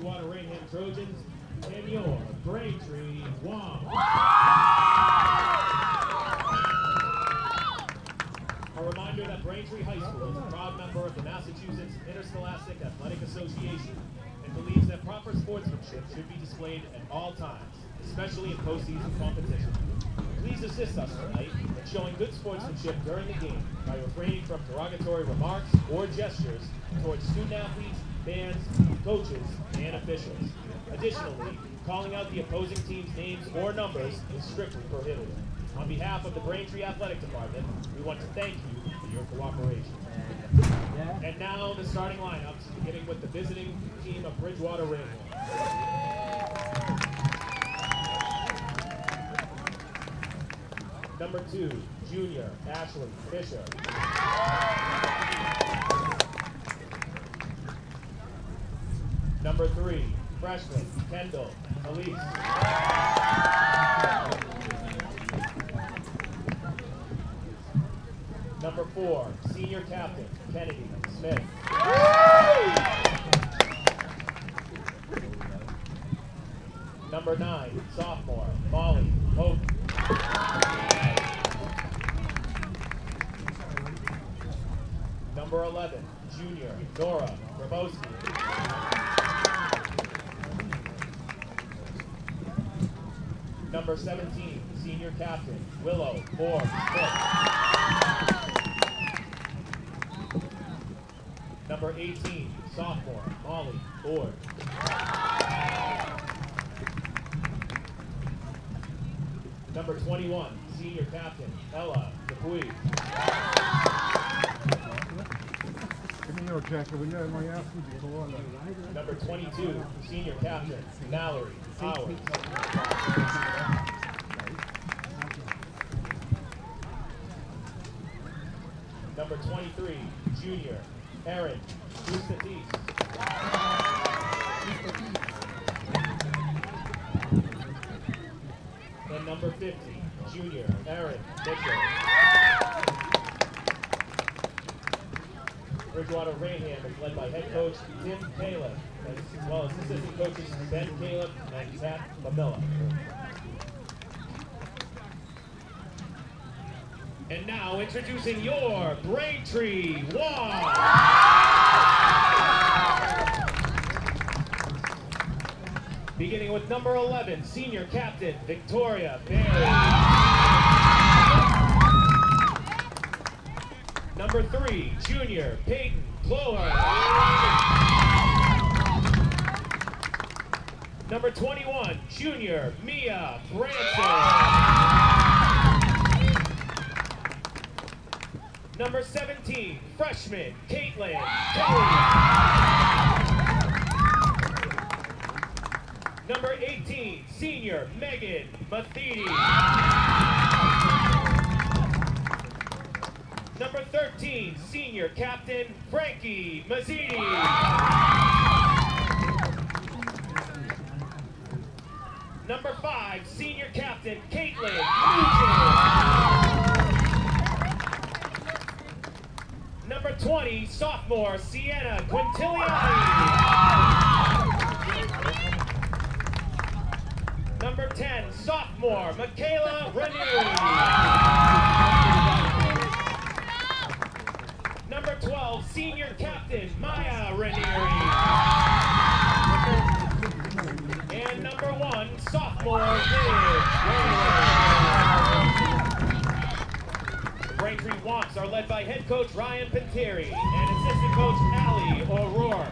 Bridgewater Raynham Trojans and your Braintree Wong. A reminder that Braintree High School is a proud member of the Massachusetts Interscholastic Athletic Association and believes that proper sportsmanship should be displayed at all times, especially in postseason competition. Please assist us tonight in showing good sportsmanship during the game by refraining from derogatory remarks or gestures towards student athletes, fans, coaches, and officials. Additionally, calling out the opposing team's names or numbers is strictly prohibited. On behalf of the Braintree Athletic Department, we want to thank you for your cooperation. And now the starting lineups, beginning with the visiting team of Bridgewater Raynham. Number 2, junior, Ashley Fisher. Number 3, freshman, Kendall Elise. Number 4, senior captain, Kennedy Smith. Number 9, sophomore, Molly Hope. Number 11, junior, Nora Grabowski. Number 17, senior captain, Willow Forbes Smith. Number 18, sophomore, Molly Ford. Number 21, senior captain, Ella Dupuy. Number 22, senior captain, Mallory Howard. Number 23, junior, Erin Gustatis. And number 50, junior, Aaron Mitchell. Bridgewater Raynham is led by head coach Tim Caleb, as well as assistant coaches Ben Caleb and Kat Mamilla. And now introducing your Braintree Wong. Beginning with number 11, senior captain Victoria Berry. Number 3, junior Peyton Cloher. Number 21, junior Mia Branson. Number 17, freshman Caitlin Kelly. Number 18, senior Megan Matheny. Number 13, senior captain Frankie Mazzini. Number 5, senior captain Caitlin Nugent. Number 20, sophomore Sienna Quintiliani. Number 10, sophomore Michaela Ranieri. Number 12, senior captain Maya Ranieri. And number 1, sophomore Liz Ranieri. The Braintree Wonks are led by head coach Ryan Pinteri and assistant coach Allie O'Rourke.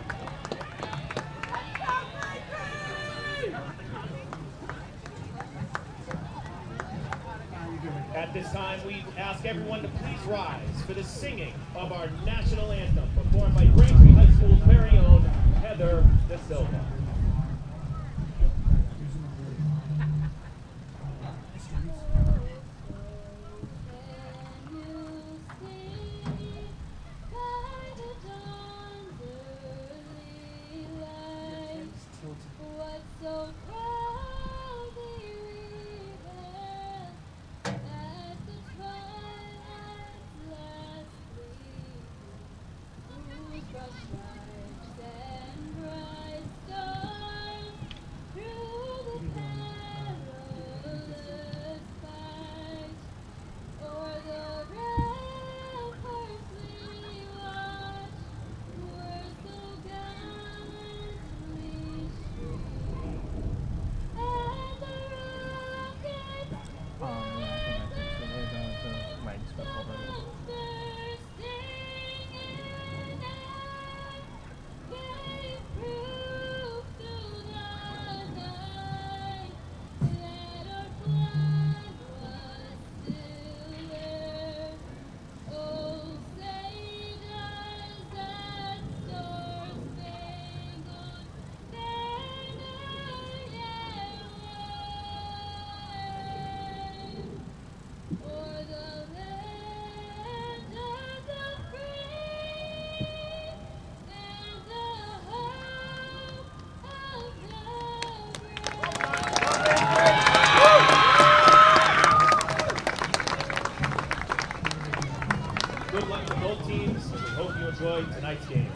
At this time, we ask everyone to please rise for the singing of our national anthem, performed by Braintree High School's very own Heather Da Silva. Stripes and bright stars. tonight's game.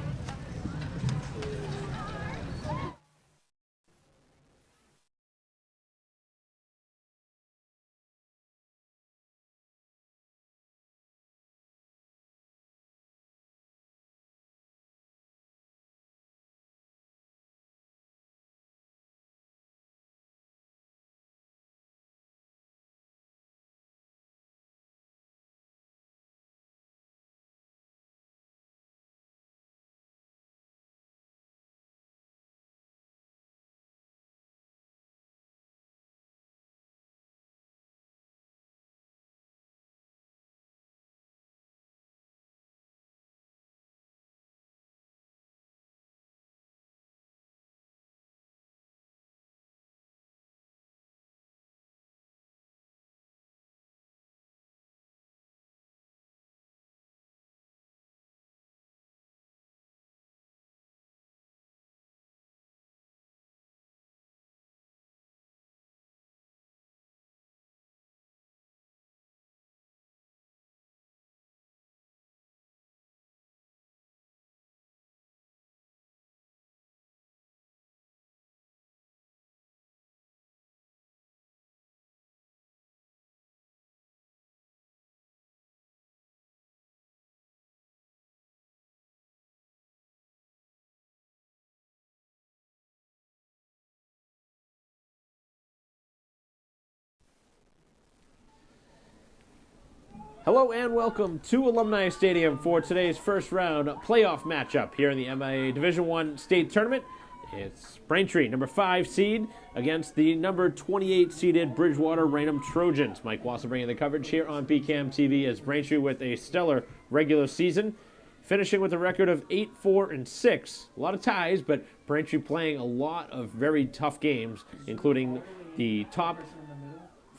Hello and welcome to Alumni Stadium for today's first round playoff matchup here in the MIA Division I state tournament. It's Braintree, number 5 seed, against the number 28 seeded Bridgewater Raynham Trojans. Mike Wasser bringing the coverage here on BCAM TV as Braintree with a stellar regular season, finishing with a record of 8-4-6. A lot of ties, but Braintree playing a lot of very tough games, including the top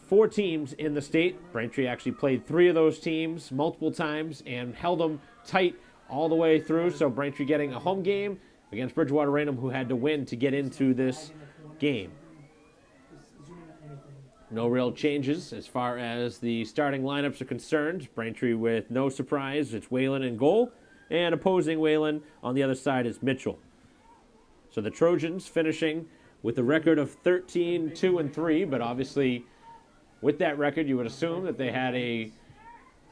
4 teams in the state. Braintree actually played 3 of those teams multiple times and held them tight all the way through. So Braintree getting a home game against Bridgewater Raynham, who had to win to get into this game. No real changes as far as the starting lineups are concerned. Braintree with no surprise. It's Whalen in goal, and opposing Whalen on the other side is Mitchell. So the Trojans finishing with a record of 13-2-3, but obviously with that record, you would assume that they had a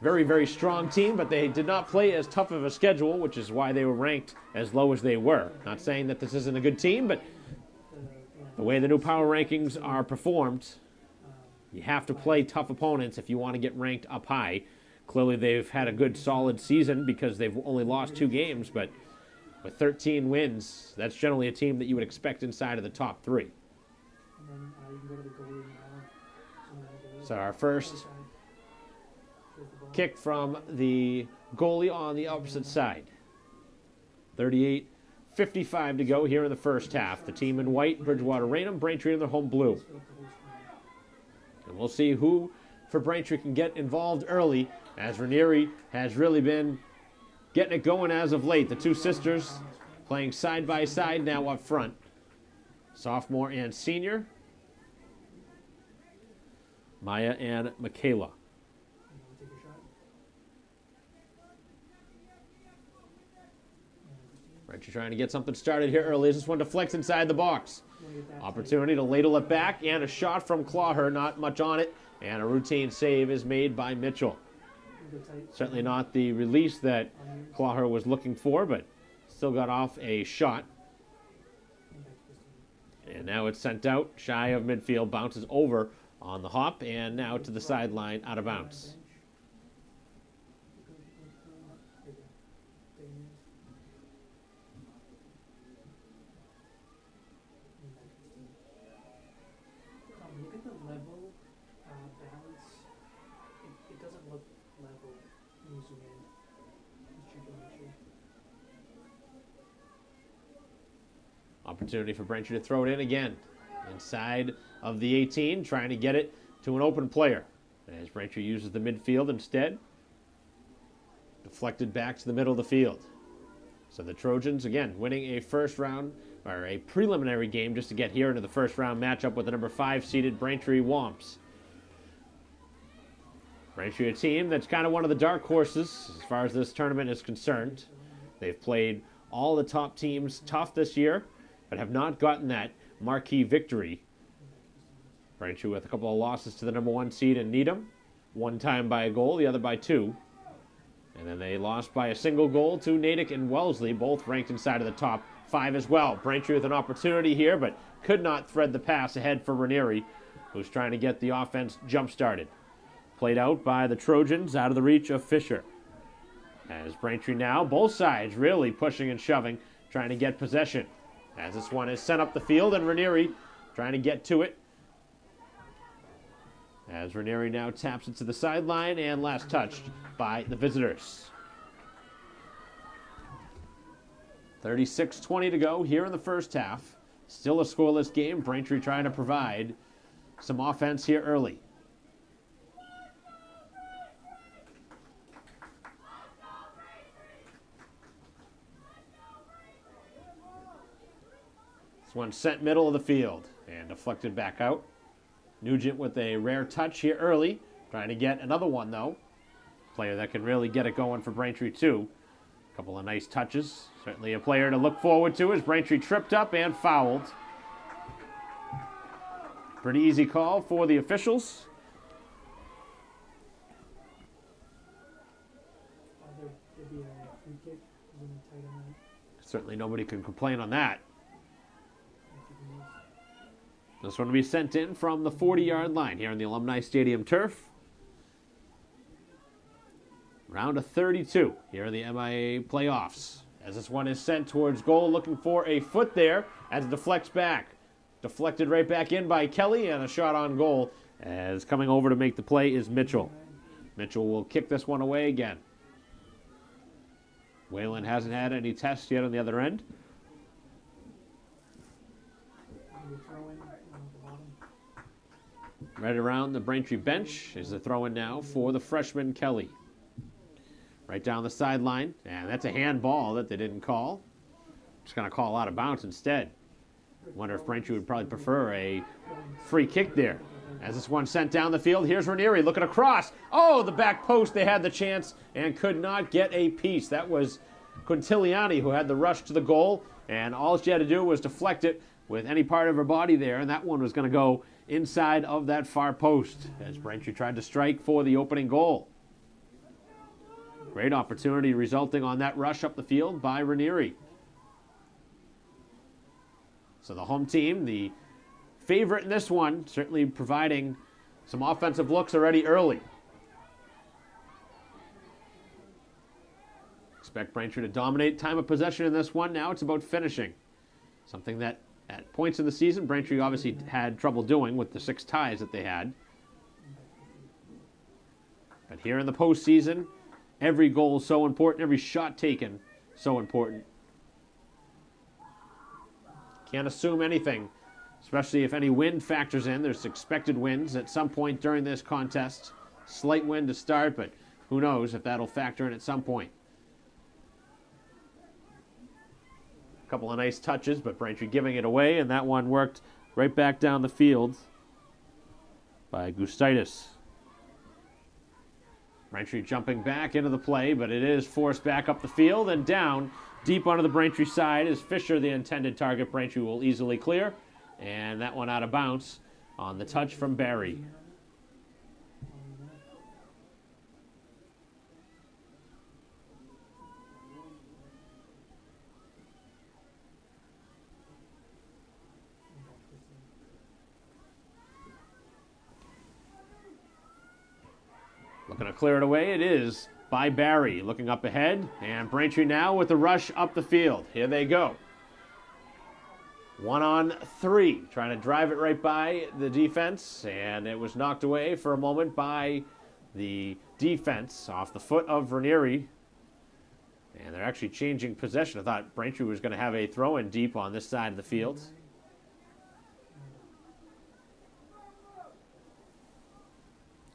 very, very strong team, but they did not play as tough of a schedule, which is why they were ranked as low as they were. Not saying that this isn't a good team, but the way the new power rankings are performed, you have to play tough opponents if you want to get ranked up high. Clearly, they've had a good, solid season because they've only lost 2 games, but with 13 wins, that's generally a team that you would expect inside of the top 3. So our first kick from the goalie on the opposite side. 38:55 to go here in the first half. The team in white, Bridgewater Raynham, Braintree in their home blue. And we'll see who for Braintree can get involved early, as Ranieri has really been getting it going as of late. The 2 sisters playing side by side now up front. Sophomore and senior, Maya and Michaela. Braintree trying to get something started here early. This one deflects inside the box. Opportunity to ladle it back, and a shot from Clawher, not much on it, and a routine save is made by Mitchell. Certainly not the release that Clawher was looking for, but still got off a shot. And now it's sent out, shy of midfield, bounces over on the hop, and now to the sideline, out of bounds. Look at the level balance. It doesn't look level when you zoom in. Just check to make sure. Opportunity for Braintree to throw it in again. Inside of the 18, trying to get it to an open player. As Braintree uses the midfield instead. Deflected back to the middle of the field. So the Trojans, again, winning a first round, or a preliminary game just to get here into the first round matchup with the number 5 seeded Braintree Womps. Braintree, a team that's kind of one of the dark horses as far as this tournament is concerned. They've played all the top teams tough this year, but have not gotten that marquee victory. Braintree with a couple of losses to the number 1 seed in Needham. One time by a goal, the other by 2. And then they lost by a single goal to Natick and Wellesley, both ranked inside of the top 5 as well. Braintree with an opportunity here, but could not thread the pass ahead for Ranieri, who's trying to get the offense jump-started. Played out by the Trojans, out of the reach of Fisher. As Braintree now, both sides really pushing and shoving, trying to get possession. As this one is sent up the field, and Ranieri trying to get to it. As Ranieri now taps it to the sideline, and last touched by the visitors. 36-20 to go here in the first half. Still a scoreless game. Braintree trying to provide some offense here early. This one sent middle of the field and deflected back out. Nugent with a rare touch here early. Trying to get another one, though. Player that can really get it going for Braintree, too. A couple of nice touches. Certainly a player to look forward to as Braintree tripped up and fouled. Pretty easy call for the officials. There'd be a free kick. Tight on that. Certainly nobody can complain on that. This one will be sent in from the 40-yard line here on the Alumni Stadium turf. Round of 32 here in the MIA playoffs. As this one is sent towards goal, looking for a foot there as it deflects back. Deflected right back in by Kelly, and a shot on goal. As coming over to make the play is Mitchell. Mitchell will kick this one away again. Whalen hasn't had any tests yet on the other end. Right around the Braintree bench is the throw-in now for the freshman Kelly. Right down the sideline, and that's a handball that they didn't call. Just going to call out of bounds instead. Wonder if Braintree would probably prefer a free kick there. As this one sent down the field, here's Ranieri looking across. Oh, the back post, they had the chance and could not get a piece. That was Quintiliani who had the rush to the goal, and all she had to do was deflect it with any part of her body there, and that one was going to go inside of that far post as Braintree tried to strike for the opening goal. Great opportunity resulting on that rush up the field by Ranieri. So the home team, the favorite in this one, certainly providing some offensive looks already early. Expect Braintree to dominate time of possession in this one. Now it's about finishing. Something that at points in the season, Braintree obviously had trouble doing with the 6 ties that they had. But here in the postseason, every goal is so important, every shot taken so important. Can't assume anything, especially if any wind factors in. There's expected winds at some point during this contest. Slight wind to start, but who knows if that'll factor in at some point. A couple of nice touches, but Braintree giving it away, and that one worked right back down the field by Gustaitis. Braintree jumping back into the play, but it is forced back up the field and down deep onto the Braintree side is Fisher, the intended target. Braintree will easily clear, and that one out of bounds on the touch from Barry. Looking to clear it away, it is by Barry. Looking up ahead, and Braintree now with the rush up the field. Here they go. 1-on-3, trying to drive it right by the defense, and it was knocked away for a moment by the defense off the foot of Ranieri. And they're actually changing possession. I thought Braintree was going to have a throw-in deep on this side of the field.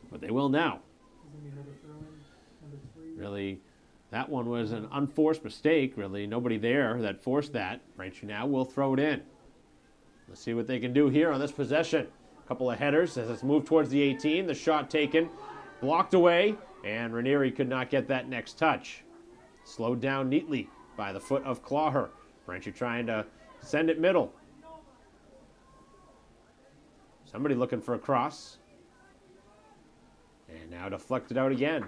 But they will now. Really, that one was an unforced mistake. Really, nobody there that forced that. Braintree now will throw it in. Let's see what they can do here on this possession. A couple of headers as it's moved towards the 18. The shot taken, blocked away, and Ranieri could not get that next touch. Slowed down neatly by the foot of Clawher. Braintree trying to send it middle. Somebody looking for a cross. And now deflected out again.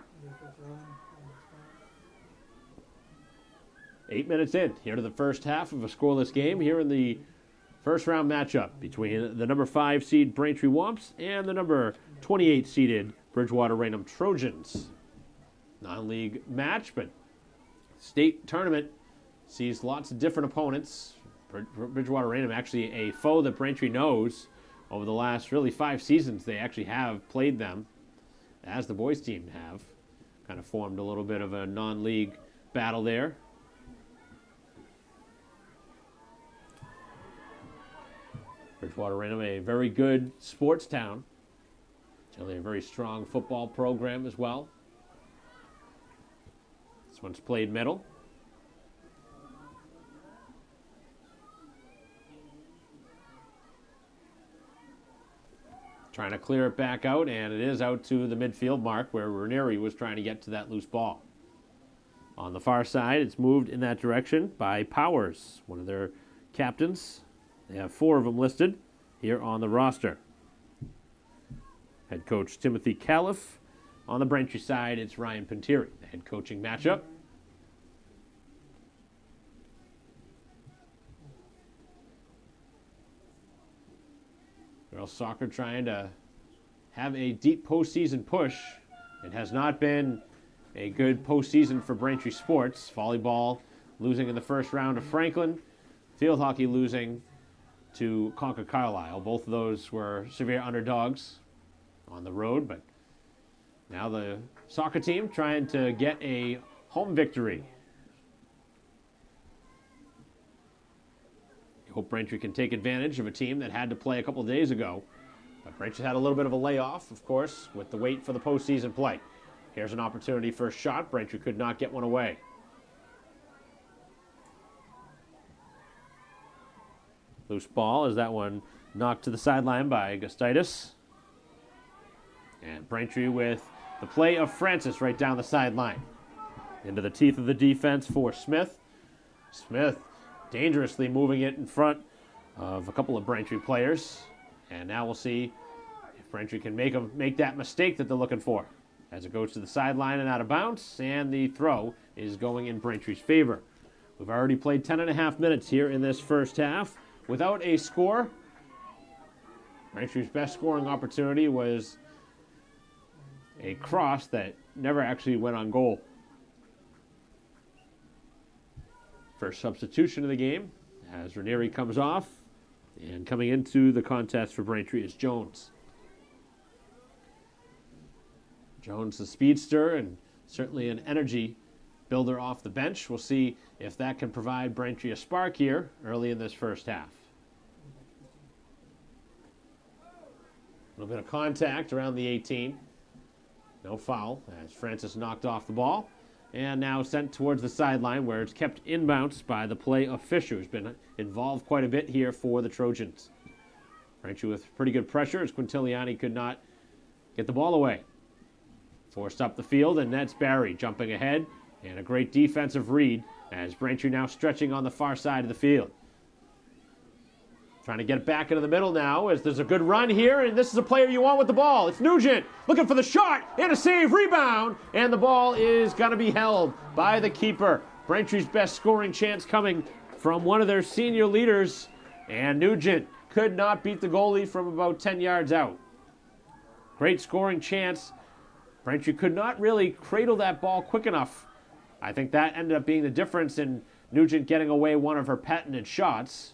8 minutes in, here to the first half of a scoreless game here in the first round matchup between the number 5 seed Braintree Womps and the number 28 seeded Bridgewater Raynham Trojans. Non-league match, but state tournament sees lots of different opponents. Bridgewater Raynham actually a foe that Braintree knows. Over the last really 5 seasons, they actually have played them, as the boys team have. Kind of formed a little bit of a non-league battle there. Bridgewater Raynham, a very good sports town. Generally a very strong football program as well. This one's played middle. Trying to clear it back out, and it is out to the midfield mark where Ranieri was trying to get to that loose ball. On the far side, it's moved in that direction by Powers, one of their captains. They have 4 of them listed here on the roster. Head coach Timothy Califf. On the Braintree side, it's Ryan Pintiri, the head coaching matchup. Girls soccer trying to have a deep postseason push. It has not been a good postseason for Braintree sports. Volleyball losing in the first round to Franklin. Field hockey losing to Concord Carlisle. Both of those were severe underdogs on the road, but now the soccer team trying to get a home victory. You hope Braintree can take advantage of a team that had to play a couple of days ago. But Braintree had a little bit of a layoff, of course, with the wait for the postseason play. Here's an opportunity for a shot. Braintree could not get one away. Loose ball as that one knocked to the sideline by Gustitis. And Braintree with the play of Francis right down the sideline. Into the teeth of the defense for Smith. Smith dangerously moving it in front of a couple of Braintree players. And now we'll see if Braintree can make that mistake that they're looking for. As it goes to the sideline and out of bounds, and the throw is going in Braintree's favor. We've already played 10.5 minutes here in this first half without a score. Braintree's best scoring opportunity was a cross that never actually went on goal. First substitution of the game as Ranieri comes off, and coming into the contest for Braintree is Jones. Jones, the speedster, and certainly an energy builder off the bench. We'll see if that can provide Braintree a spark here early in this first half. A little bit of contact around the 18. No foul as Francis knocked off the ball. And now sent towards the sideline where it's kept inbounds by the play of Fisher, who's been involved quite a bit here for the Trojans. Braintree with pretty good pressure as Quintiliani could not get the ball away. Forced up the field, and that's Barry jumping ahead. And a great defensive read as Braintree now stretching on the far side of the field. Trying to get it back into the middle now as there's a good run here, and this is a player you want with the ball. It's Nugent looking for the shot and a save, rebound, and the ball is going to be held by the keeper. Braintree's best scoring chance coming from one of their senior leaders, and Nugent could not beat the goalie from about 10 yards out. Great scoring chance. Braintree could not really cradle that ball quick enough. I think that ended up being the difference in Nugent getting away one of her patented shots.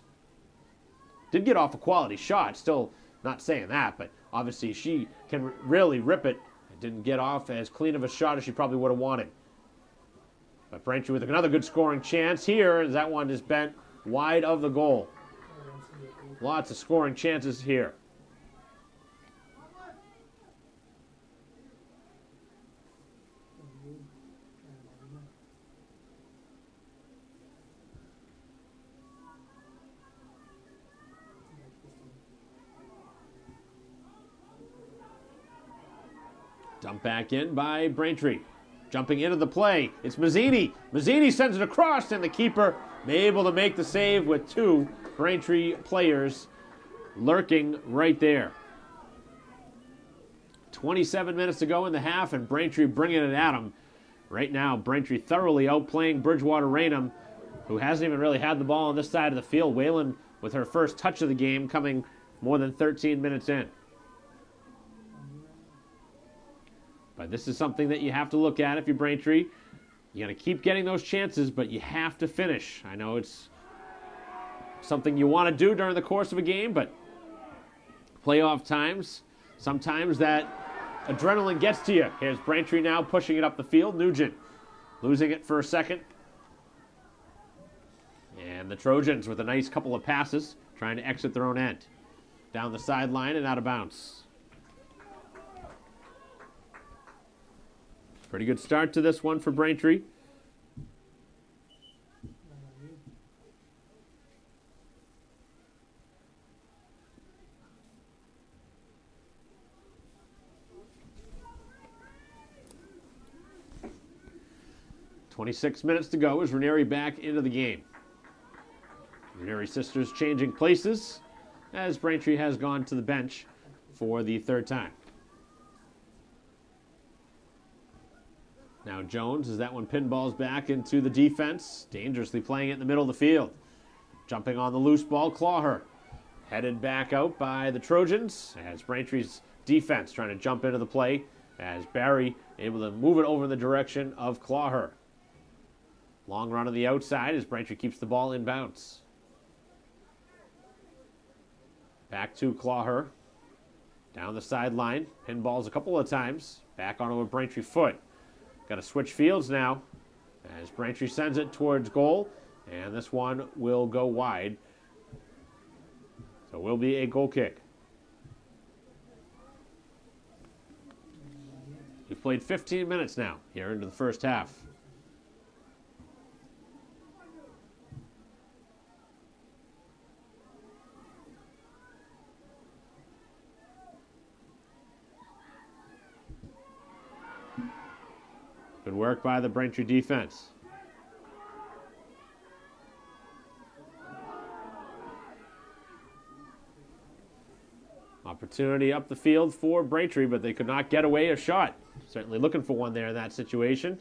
Did get off a quality shot, still not saying that, but obviously she can really rip it. It didn't get off as clean of a shot as she probably would have wanted. But Braintree with another good scoring chance here, as that one is bent wide of the goal. Lots of scoring chances here. Dumped back in by Braintree. Jumping into the play, it's Mazzini. Mazzini sends it across, and the keeper able to make the save with two Braintree players lurking right there. 27 minutes to go in the half, and Braintree bringing it at them. Right now, Braintree thoroughly outplaying Bridgewater Raynham, who hasn't even really had the ball on this side of the field. Whalen with her first touch of the game coming more than 13 minutes in. But this is something that you have to look at if you're Braintree. You got to keep getting those chances, but you have to finish. I know it's something you want to do during the course of a game, but playoff times, sometimes that adrenaline gets to you. Here's Braintree now pushing it up the field. Nugent losing it for a second. And the Trojans with a nice couple of passes, trying to exit their own end. Down the sideline and out of bounds. Pretty good start to this one for Braintree. "26 minutes to go as Ranieri back into the game. Ranieri sisters changing places as Braintree has gone to the bench for the third time. Now Jones, as that one pinballs back into the defense, dangerously playing it in the middle of the field. Jumping on the loose ball, Clawher. Headed back out by the Trojans as Braintree's defense trying to jump into the play as Barry able to move it over in the direction of Clawher. Long run on the outside as Braintree keeps the ball in bounds. Back to Clawher. Down the sideline. Pinballs a couple of times. Back onto a Braintree foot. Got to switch fields now as Braintree sends it towards goal. And this one will go wide. So it will be a goal kick. We've played 15 minutes now here into the first half. Good work by the Braintree defense. Opportunity up the field for Braintree, but they could not get away a shot. Certainly looking for one there in that situation.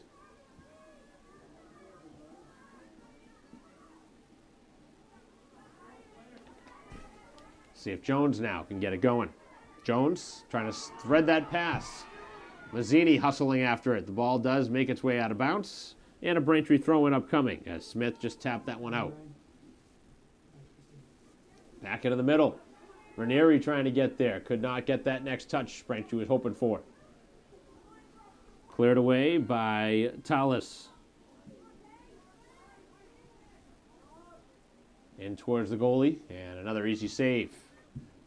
See if Jones now can get it going. Jones trying to thread that pass. Mazzini hustling after it. The ball does make its way out of bounds. And a Braintree throw-in upcoming as Smith just tapped that one out. Back into the middle. Ranieri trying to get there. Could not get that next touch Braintree was hoping for. Cleared away by Tallis. In towards the goalie. And another easy save.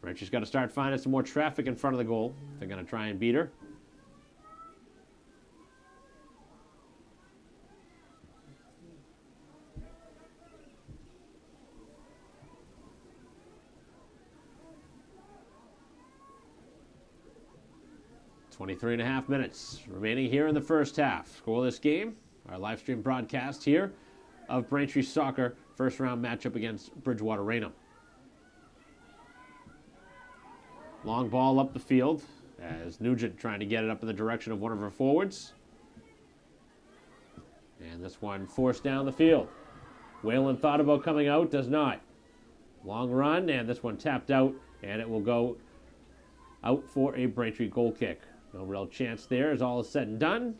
Braintree's got to start finding some more traffic in front of the goal. They're going to try and beat her. .5 minutes remaining here in the first half. Scoreless game. Our live stream broadcast here of Braintree Soccer first round matchup against Bridgewater Raynham. Long ball up the field as Nugent trying to get it up in the direction of one of her forwards. And this one forced down the field. Whalen thought about coming out, does not. Long run, and this one tapped out, and it will go out for a Braintree goal kick. No real chance there as all is said and done.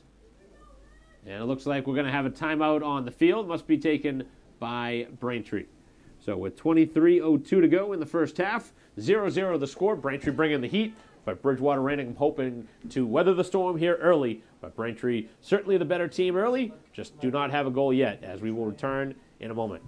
And it looks like we're going to have a timeout on the field. Must be taken by Braintree. So with 23:02 to go in the first half, 0-0 the score. Braintree bringing the heat, but Bridgewater Raynham hoping to weather the storm here early. But Braintree certainly the better team early. Just do not have a goal yet, as we will return in a moment.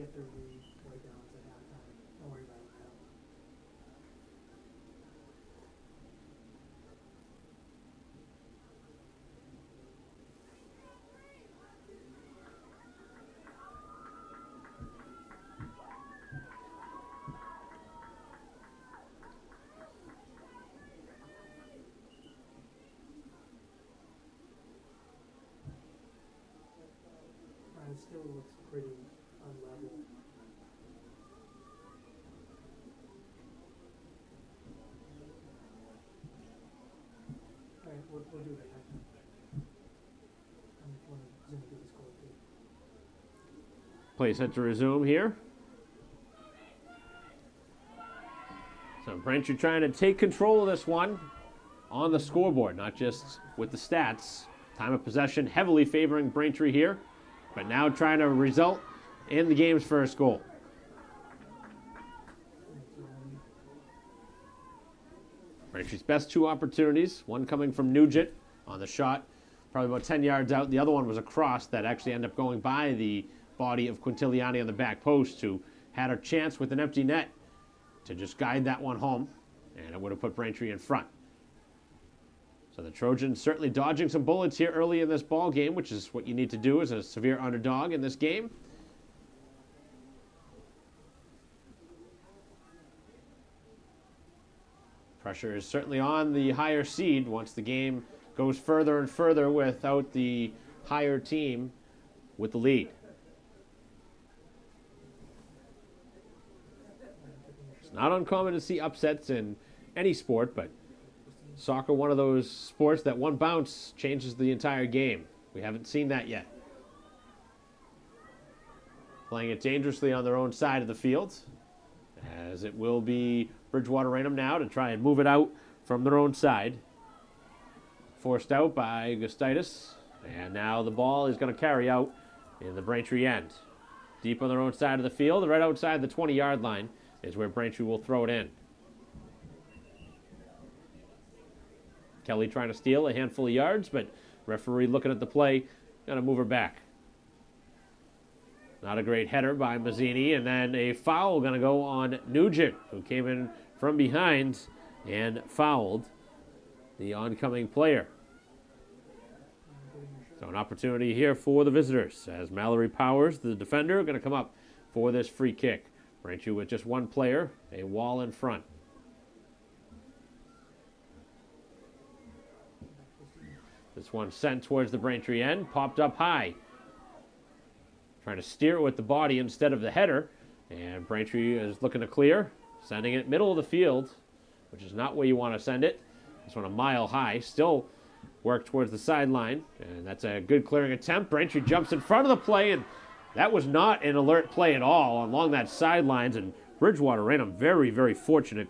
get their lead right down to halftime. Don't worry about it now. It still looks pretty unlevel. Alright, we'll do that. I'm just want to zoom through the score too. Play set to resume here. So Braintree trying to take control of this one on the scoreboard, not just with the stats. Time of possession heavily favoring Braintree here, but now trying to result in the game's first goal. Braintree's best two opportunities, one coming from Nugent on the shot, probably about 10 yards out. The other one was a cross that actually ended up going by the body of Quintiliani on the back post, who had a chance with an empty net to just guide that one home, and it would have put Braintree in front. So the Trojans certainly dodging some bullets here early in this ball game, which is what you need to do as a severe underdog in this game. Pressure is certainly on the higher seed once the game goes further and further without the higher team with the lead. It's not uncommon to see upsets in any sport, but soccer, one of those sports that one bounce changes the entire game. We haven't seen that yet. Playing it dangerously on their own side of the field, as it will be Bridgewater Raynham now to try and move it out from their own side. Forced out by Gustitis, and now the ball is going to carry out in the Braintree end. Deep on their own side of the field, right outside the 20-yard line is where Braintree will throw it in. Kelly trying to steal a handful of yards, but referee looking at the play, going to move her back. Not a great header by Mazzini, and then a foul going to go on Nugent, who came in from behind and fouled the oncoming player. So an opportunity here for the visitors, as Mallory Powers, the defender, going to come up for this free kick. Braintree with just one player, a wall in front. This one sent towards the Braintree end, popped up high. Trying to steer it with the body instead of the header. And Braintree is looking to clear, sending it middle of the field, which is not where you want to send it. This one a mile high, still work towards the sideline. And that's a good clearing attempt. Braintree jumps in front of the play, and that was not an alert play at all along that sidelines. And Bridgewater Raynham very, very fortunate.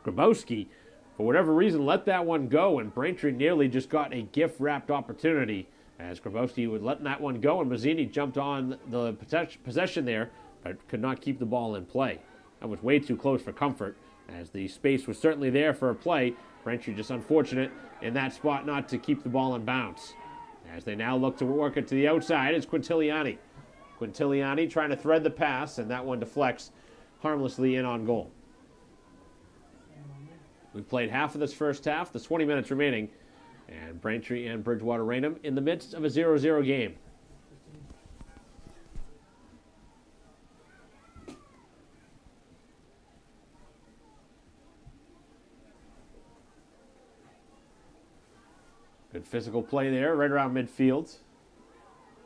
Grabowski, for whatever reason, let that one go, and Braintree nearly just got a gift-wrapped opportunity as Grabowski was letting that one go, and Mazzini jumped on the possession there, but could not keep the ball in play. That was way too close for comfort, as the space was certainly there for a play. Braintree just unfortunate in that spot not to keep the ball in bounds. As they now look to work it to the outside, it's Quintiliani. Quintiliani trying to thread the pass, and that one deflects harmlessly in on goal. We've played half of this first half. There's 20 minutes remaining. And Braintree and Bridgewater Raynham in the midst of a 0-0 game. Good physical play there, right around midfield.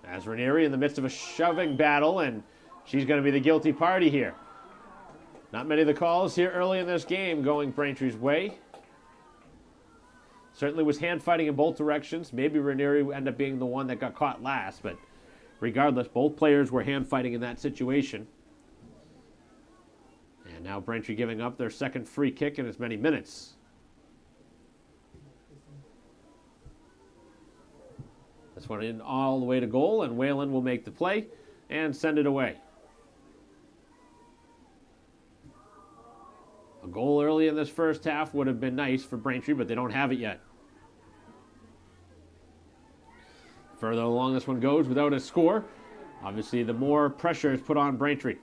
As Ranieri in the midst of a shoving battle, and she's going to be the guilty party here. Not many of the calls here early in this game going Braintree's way. Certainly was hand fighting in both directions. Maybe Ranieri ended up being the one that got caught last, but regardless, both players were hand fighting in that situation. And now Braintree giving up their second free kick in as many minutes. This one in all the way to goal, and Whalen will make the play and send it away. A goal early in this first half would have been nice for Braintree, but they don't have it yet. Further along this one goes without a score. Obviously, the more pressure is put on Braintree.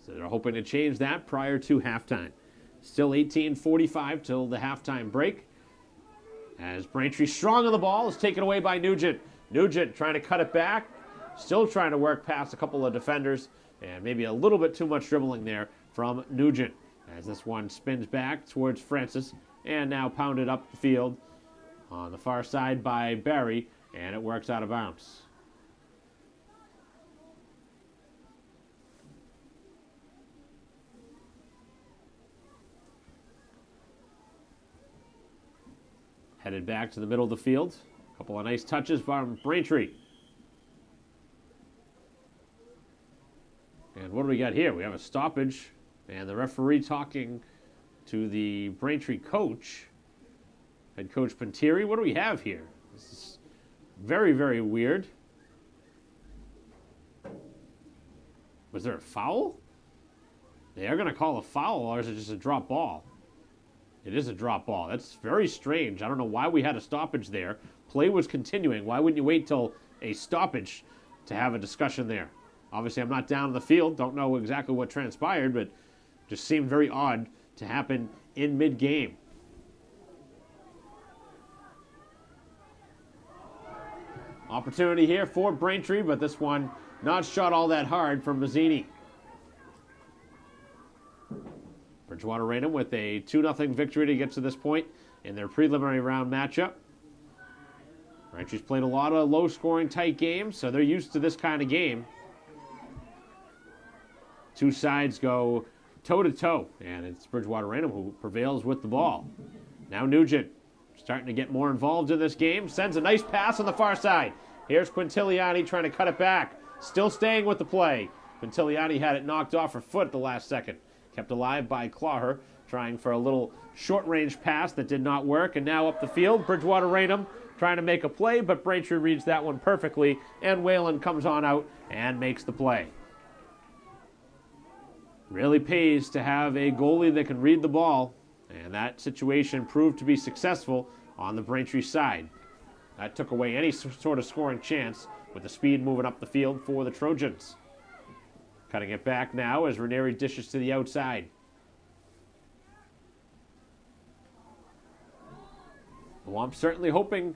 So they're hoping to change that prior to halftime. Still 18:45 till the halftime break. As Braintree strong on the ball is taken away by Nugent. Nugent trying to cut it back. Still trying to work past a couple of defenders. And maybe a little bit too much dribbling there from Nugent. As this one spins back towards Francis. And now pounded up the field on the far side by Barry. And it works out of bounds. Headed back to the middle of the field. A couple of nice touches from Braintree. And what do we got here? We have a stoppage. And the referee talking to the Braintree coach. Head coach Pantiri. What do we have here? This is very, very weird. Was there a foul? They are going to call a foul, or is it just a drop ball? It is a drop ball. That's very strange. I don't know why we had a stoppage there. Play was continuing. Why wouldn't you wait till a stoppage to have a discussion there? Obviously, I'm not down in the field. Don't know exactly what transpired, but just seemed very odd to happen in mid-game. Opportunity here for Braintree, but this one not shot all that hard from Mazzini. Bridgewater Raynham with a 2-0 victory to get to this point in their preliminary round matchup. Braintree's played a lot of low-scoring, tight games, so they're used to this kind of game. Two sides go toe-to-toe, and it's Bridgewater Raynham who prevails with the ball. Now Nugent starting to get more involved in this game. Sends a nice pass on the far side. Here's Quintiliani trying to cut it back. Still staying with the play. Quintiliani had it knocked off her foot at the last second. Kept alive by Clawher, trying for a little short-range pass that did not work. And now up the field, Bridgewater Raynham trying to make a play, but Braintree reads that one perfectly, and Whalen comes on out and makes the play. Really pays to have a goalie that can read the ball, and that situation proved to be successful on the Braintree side. That took away any sort of scoring chance with the speed moving up the field for the Trojans. Cutting it back now as Ranieri dishes to the outside. The Womps certainly hoping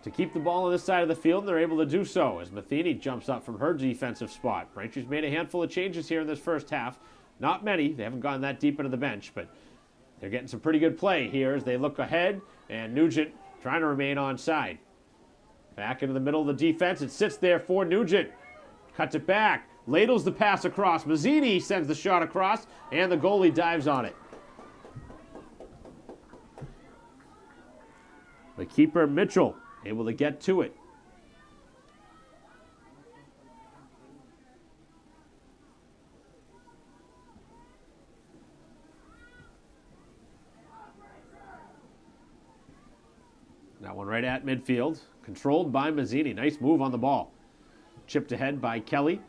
to keep the ball on this side of the field, and they're able to do so as Matheny jumps up from her defensive spot. Braintree's made a handful of changes here in this first half. Not many. They haven't gone that deep into the bench, but they're getting some pretty good play here as they look ahead, and Nugent trying to remain onside. Back into the middle of the defense. It sits there for Nugent. Cuts it back. Ladles the pass across. Mazzini sends the shot across, and the goalie dives on it. The keeper, Mitchell, able to get to it. That one right at midfield. Controlled by Mazzini. Nice move on the ball. Chipped ahead by Kelly.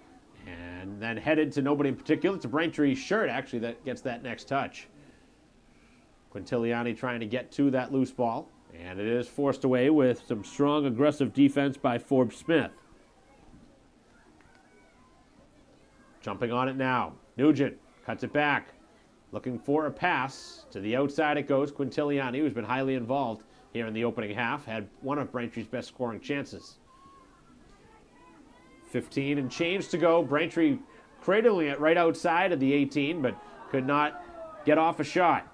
And then headed to nobody in particular. It's a Braintree shirt, actually, that gets that next touch. Quintiliani trying to get to that loose ball. And it is forced away with some strong, aggressive defense by Forbes Smith. Jumping on it now. Nugent cuts it back. Looking for a pass. To the outside it goes. Quintiliani, who's been highly involved here in the opening half, had one of Braintree's best scoring chances. 15 and change to go. Braintree cradling it right outside of the 18, but could not get off a shot.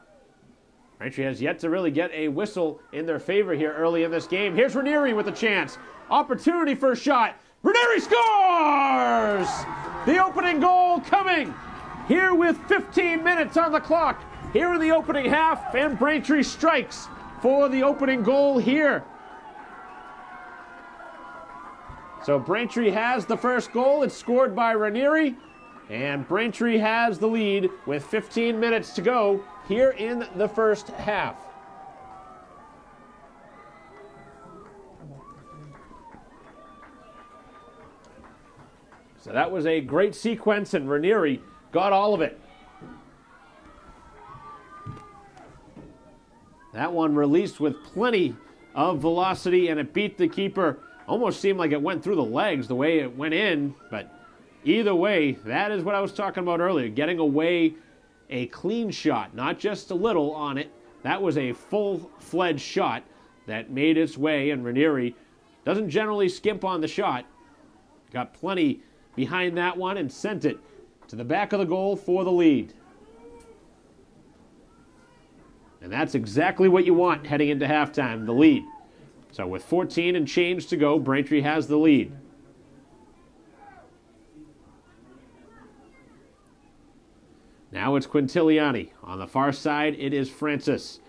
Braintree has yet to really get a whistle in their favor here early in this game. Here's Ranieri with a chance. Opportunity for a shot. Ranieri scores! The opening goal coming here with 15 minutes on the clock here in the opening half, and Braintree strikes for the opening goal here. So Braintree has the first goal. It's scored by Ranieri, and Braintree has the lead with 15 minutes to go here in the first half. So that was a great sequence, and Ranieri got all of it. That one released with plenty of velocity, and it beat the keeper. Almost seemed like it went through the legs the way it went in, but either way, that is what I was talking about earlier, getting away a clean shot, not just a little on it. That was a full-fledged shot that made its way, and Ranieri doesn't generally skimp on the shot. Got plenty behind that one and sent it to the back of the goal for the lead. And that's exactly what you want heading into halftime, the lead. So with 14 and change to go, Braintree has the lead. Now it's Quintiliani. On the far side, it is Francis.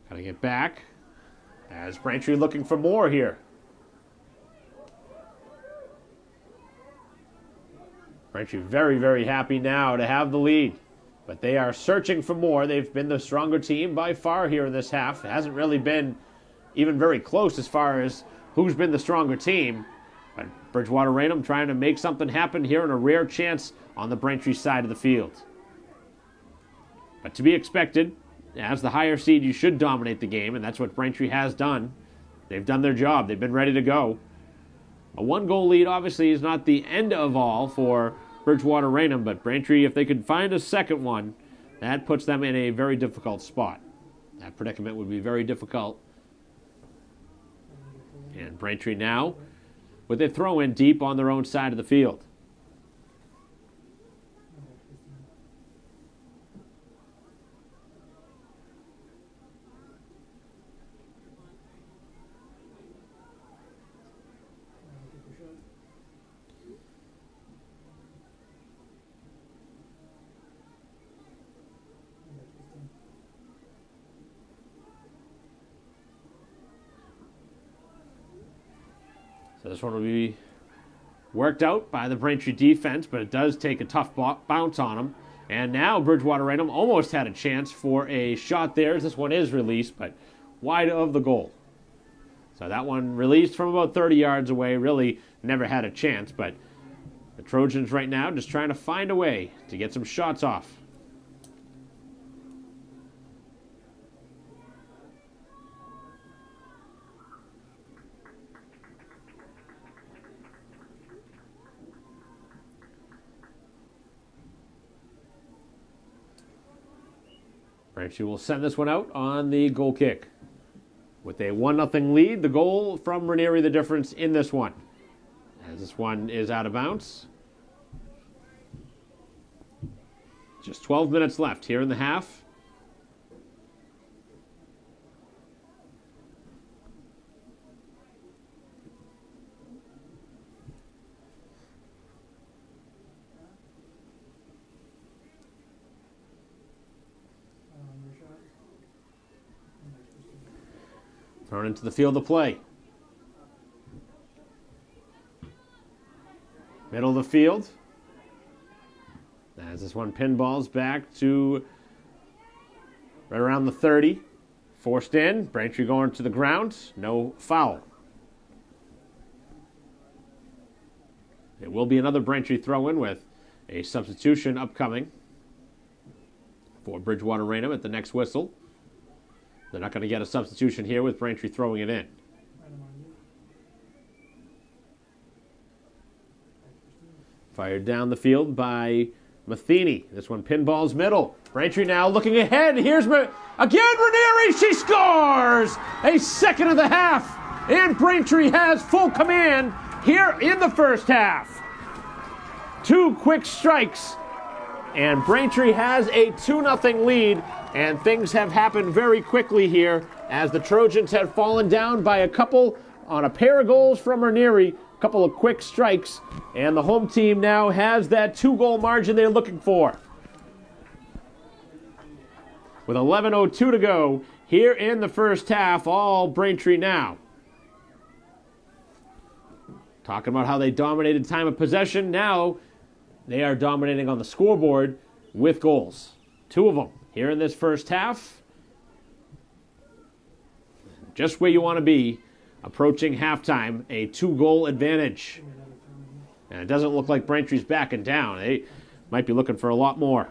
Gotta get back. As Braintree looking for more here. Braintree very, very happy now to have the lead. But they are searching for more. They've been the stronger team by far here in this half. It hasn't really been even very close as far as who's been the stronger team. But Bridgewater Raynham trying to make something happen here in a rare chance on the Braintree side of the field. But to be expected, as the higher seed, you should dominate the game, and that's what Braintree has done. They've done their job. They've been ready to go. A one-goal lead, obviously, is not the end of all for Bridgewater Raynham, but Braintree, if they could find a second one, that puts them in a very difficult spot. That predicament would be very difficult. And Braintree now with a throw-in deep on their own side of the field. So this one will be worked out by the Braintree defense, but it does take a tough bounce on them. And now Bridgewater Raynham almost had a chance for a shot there as this one is released, but wide of the goal. So that one released from about 30 yards away, really never had a chance, but the Trojans right now just trying to find a way to get some shots off. Braintree will send this one out on the goal kick. With a 1-0 lead, the goal from Ranieri, the difference in this one. As this one is out of bounds. Just 12 minutes left here in the half. Thrown into the field of play. Middle of the field. As this one pinballs back to right around the 30. Forced in. Braintree going to the ground. No foul. It will be another Braintree throw-in with a substitution upcoming for Bridgewater Raynham at the next whistle. They're not going to get a substitution here with Braintree throwing it in. Fired down the field by Matheny. This one pinballs middle. Braintree now looking ahead. Here's again Ranieri. She scores! A second of the half. And Braintree has full command here in the first half. 2 quick strikes. And Braintree has a 2-0 lead. And things have happened very quickly here as the Trojans have fallen down by a couple on a pair of goals from Ranieri, a couple of quick strikes, and the home team now has that 2-goal margin they're looking for. With 11:02 to go here in the first half, all Braintree now. Talking about how they dominated time of possession, now they are dominating on the scoreboard with goals. 2 of them. Here in this first half, just where you want to be, approaching halftime, a 2-goal advantage. And it doesn't look like Braintree's backing down. They might be looking for a lot more.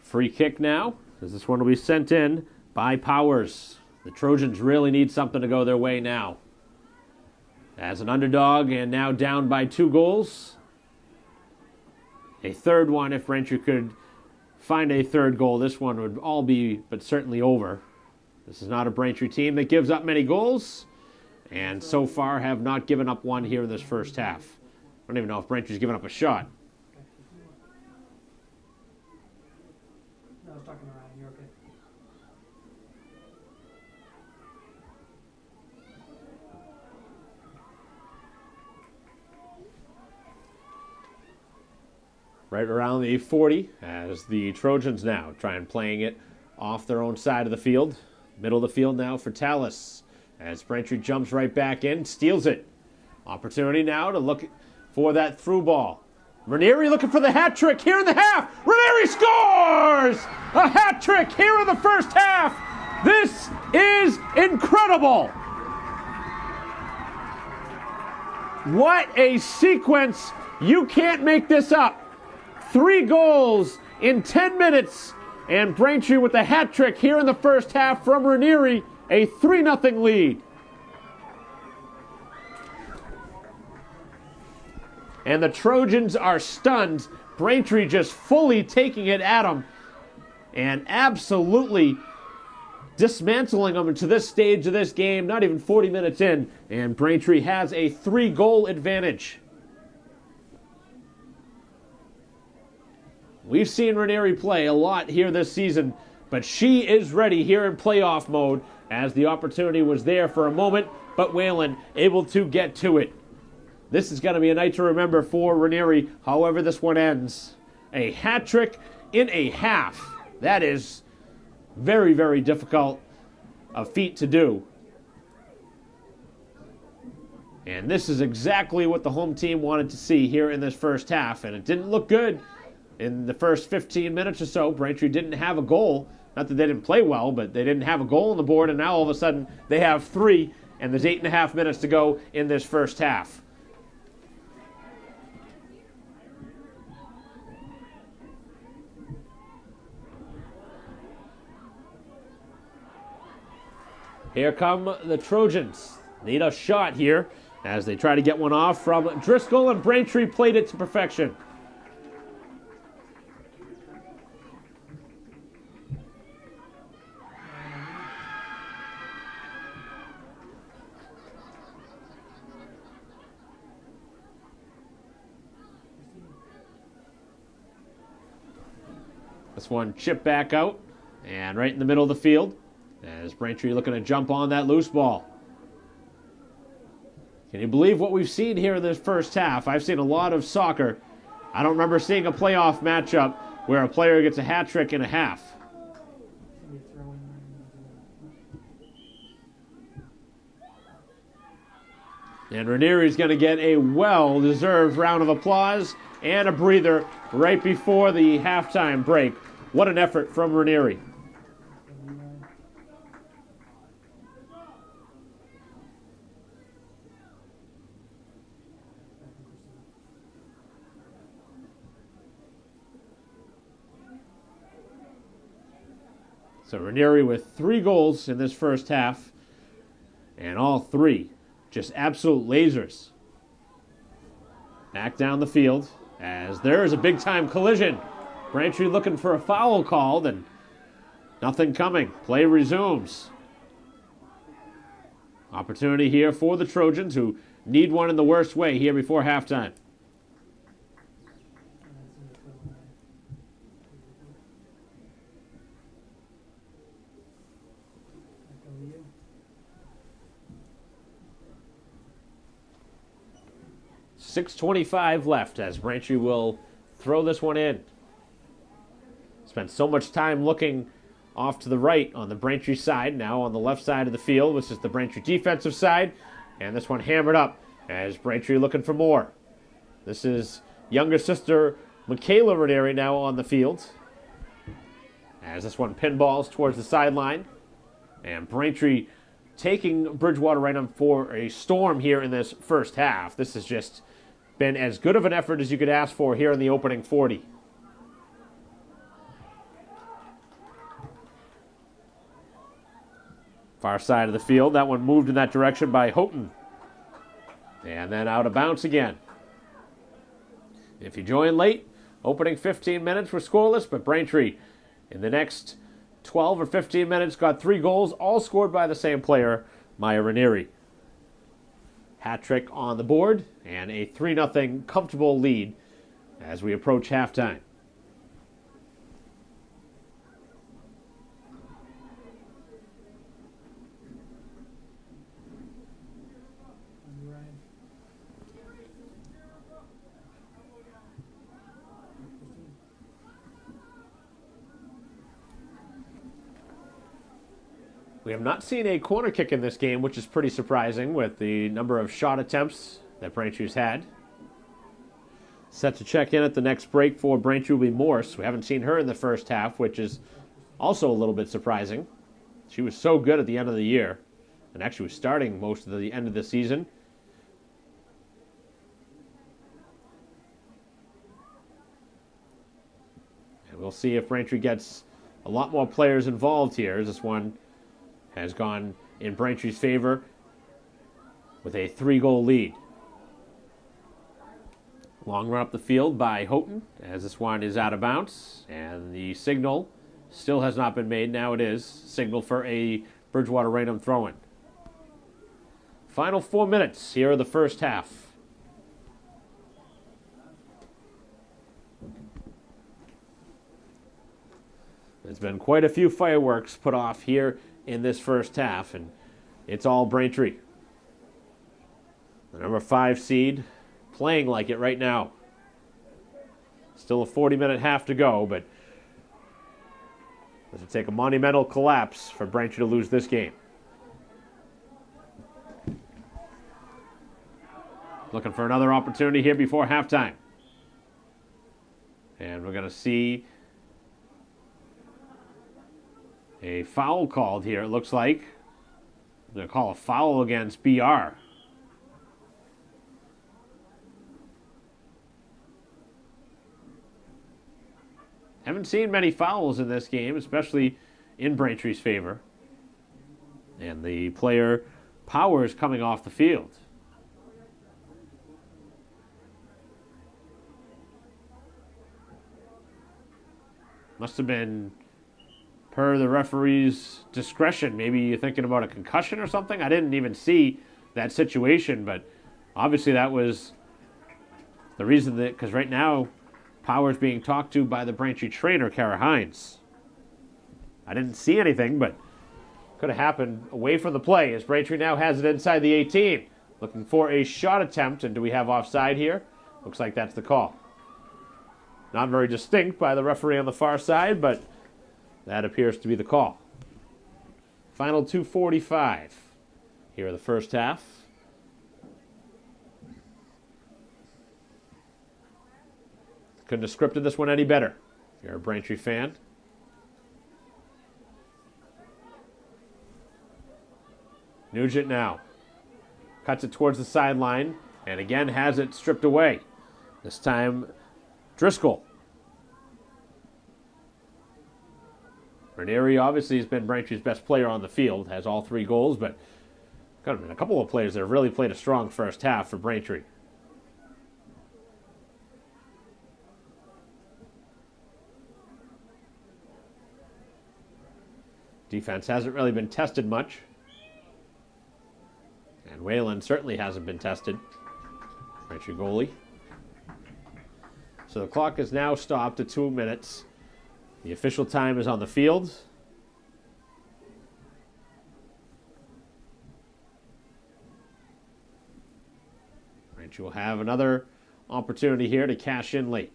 Free kick now, as this one will be sent in by Powers. The Trojans really need something to go their way now. As an underdog and now down by 2 goals. A third one, if Braintree could find a third goal, this one would all be but certainly over. This is not a Braintree team that gives up many goals, and so far have not given up one here in this first half. I don't even know if Braintree's given up a shot. No, I was talking around. You're okay. Right around the 40, as the Trojans now try and playing it off their own side of the field. Middle of the field now for Tallis, as Braintree jumps right back in, steals it. Opportunity now to look for that through ball. Ranieri looking for the hat trick here in the half. Ranieri scores! A hat trick here in the first half. This is incredible. What a sequence. You can't make this up. 3 goals in 10 minutes, and Braintree with the hat trick here in the first half from Ranieri, a 3-0 lead. And the Trojans are stunned. Braintree just fully taking it at them and absolutely dismantling them to this stage of this game, not even 40 minutes in, and Braintree has a 3-goal advantage. We've seen Ranieri play a lot here this season, but she is ready here in playoff mode, as the opportunity was there for a moment, but Whalen able to get to it. This is going to be a night to remember for Ranieri, however this one ends. A hat trick in a half. That is very, very difficult a feat to do. And this is exactly what the home team wanted to see here in this first half, and it didn't look good. In the first 15 minutes or so, Braintree didn't have a goal. Not that they didn't play well, but they didn't have a goal on the board, and now all of a sudden they have 3, and there's 8.5 minutes to go in this first half. Here come the Trojans. Need a shot here as they try to get one off from Driscoll, and Braintree played it to perfection. This one chipped back out and right in the middle of the field as Braintree looking to jump on that loose ball. Can you believe what we've seen here in this first half? I've seen a lot of soccer. I don't remember seeing a playoff matchup where a player gets a hat trick in a half. And Ranieri's going to get a well-deserved round of applause and a breather right before the halftime break. What an effort from Ranieri. So Ranieri with 3 goals in this first half, and all 3 just absolute lasers. Back down the field as there is a big-time collision. Braintree looking for a foul called, and nothing coming. Play resumes. Opportunity here for the Trojans, who need one in the worst way here before halftime. .6:25 left as Braintree will throw this one in. Spent so much time looking off to the right on the Braintree side, now on the left side of the field, which is the Braintree defensive side, and this one hammered up as Braintree looking for more. This is younger sister Michaela Ranieri now on the field as this one pinballs towards the sideline, and Braintree taking Bridgewater Raynham for a storm here in this first half. This has just been as good of an effort as you could ask for here in the opening 40. Far side of the field. That one moved in that direction by Houghton. And then out of bounds again. If you join late, opening 15 minutes were scoreless, but Braintree in the next 12 or 15 minutes got 3 goals, all scored by the same player, Maya Ranieri. Hat trick on the board, and a 3-0 comfortable lead as we approach halftime. We have not seen a corner kick in this game, which is pretty surprising with the number of shot attempts that Braintree's had. Set to check in at the next break for Braintree will be Morse. We haven't seen her in the first half, which is also a little bit surprising. She was so good at the end of the year, and actually was starting most of the end of the season. And we'll see if Braintree gets a lot more players involved here. This one has gone in Braintree's favor with a 3-goal lead. Long run up the field by Houghton as this one is out of bounds. And the signal still has not been made. Now it is. Signal for a Bridgewater Raynham throw-in. Final 4 minutes here of the first half. There's been quite a few fireworks put off here in this first half, and it's all Braintree. The number 5 seed playing like it right now. Still a 40-minute half to go, but it will take a monumental collapse for Braintree to lose this game. Looking for another opportunity here before halftime. And we're going to see a foul called here, it looks like. They're going to call a foul against BR. Haven't seen many fouls in this game, especially in Braintree's favor. And the player Powers coming off the field. Must have been per the referee's discretion. Maybe you're thinking about a concussion or something. I didn't even see that situation, but obviously that was the reason that, because right now Powers being talked to by the Braintree trainer, Kara Hines. I didn't see anything, but could have happened away from the play as Braintree now has it inside the 18. Looking for a shot attempt, and do we have offside here? Looks like that's the call. Not very distinct by the referee on the far side, but that appears to be the call. Final 2:45 here in the first half. Couldn't have scripted this one any better if you're a Braintree fan. Nugent now cuts it towards the sideline and again has it stripped away. This time Driscoll. Ranieri obviously has been Braintree's best player on the field, has all 3 goals, but could have been a couple of players that have really played a strong first half for Braintree. Defense hasn't really been tested much. And Whalen certainly hasn't been tested. Braintree goalie. So the clock is now stopped at 2 minutes. The official time is on the field. Braintree will have another opportunity here to cash in late.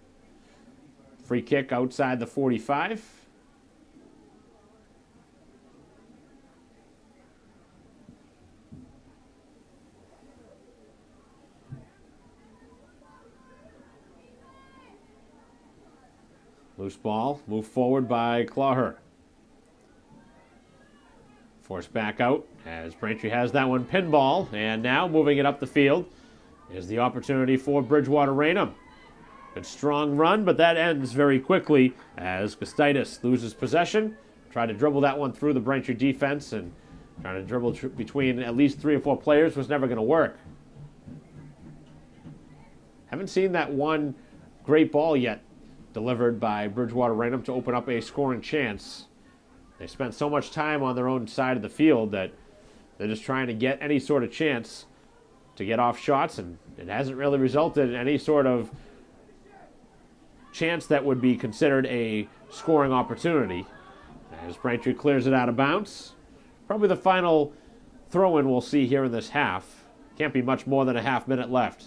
Free kick outside the 45. Loose ball, moved forward by Clawher. Forced back out as Braintree has that one pinball, and now moving it up the field is the opportunity for Bridgewater Raynham. Good strong run, but that ends very quickly as Gustitis loses possession. Tried to dribble that one through the Braintree defense, and Trying to dribble between at least 3 or 4 players was never going to work. Haven't seen that one great ball yet delivered by Bridgewater Raynham to open up a scoring chance. They spent so much time on their own side of the field that they're just trying to get any sort of chance to get off shots, and it hasn't really resulted in any sort of chance that would be considered a scoring opportunity. As Braintree clears it out of bounds. Probably the final throw-in we'll see here in this half. Can't be much more than a half minute left.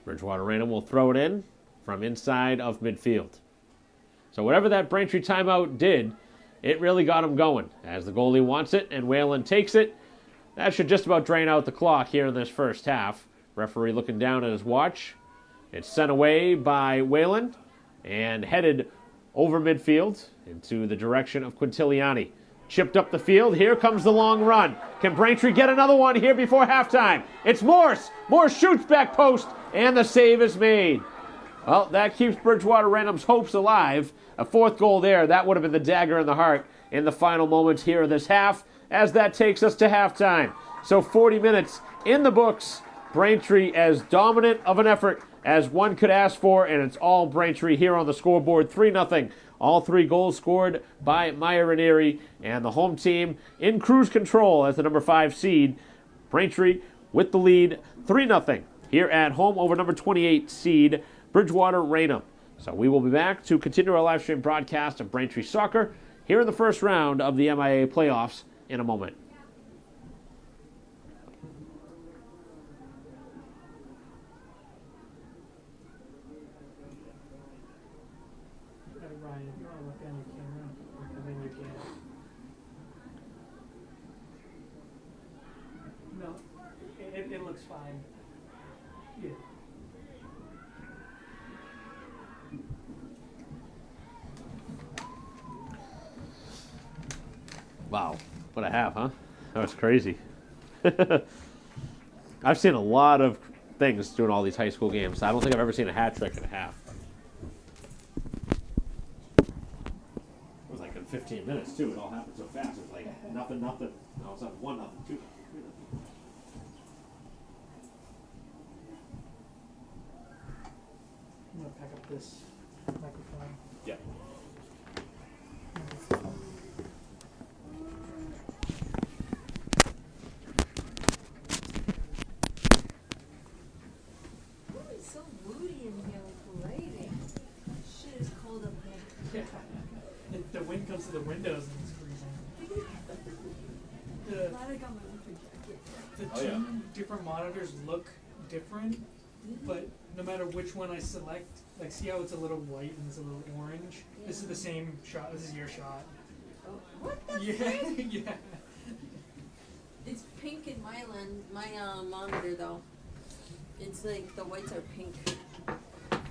Bridgewater Raynham will throw it in from inside of midfield. So whatever that Braintree timeout did, it really got him going. As the goalie wants it and Whalen takes it, that should just about drain out the clock here in this first half. Referee looking down at his watch. It's sent away by Whalen and headed over midfield into the direction of Quintiliani. Chipped up the field. Here comes the long run. Can Braintree get another one here before halftime? It's Morse. Morse shoots back post, and the save is made. Well, that keeps Bridgewater Raynham's hopes alive. A 4th goal there. That would have been the dagger in the heart in the final moments here of this half, as that takes us to halftime. So 40 minutes in the books. Braintree as dominant of an effort as one could ask for, and it's all Braintree here on the scoreboard. 3-0. All 3 goals scored by Meyer Ranieri, and the home team in cruise control as the number 5 seed. Braintree with the lead, 3-0 here at home over number 28 seed Bridgewater Raynham. So we will be back to continue our live stream broadcast of Braintree Soccer here in the first round of the MIA playoffs in a moment. Ryan, if you want to look on your camera, and then you can. No, it looks fine. Yeah. Wow, what a half, huh? That was crazy. I've seen a lot of things doing all these high school games. I don't think I've ever seen a hat trick in a half. It was like in 15 minutes, too. It all happened so fast. It was like nothing. No, it's not 1-0, 2-0, 3-0. I'm going to pack up this microphone. Yeah. It's so moody in here with the lighting. Shit is cold up here. Yeah. The wind comes to the windows and it's freezing. Glad I got my winter jacket. The two different monitors look different, but no matter which one I select, like see how it's a little white and it's a little orange? Yeah. This is the same shot. This is your shot. Oh, what the Yeah, frick? yeah. It's pink in my monitor though. It's like the whites are pink.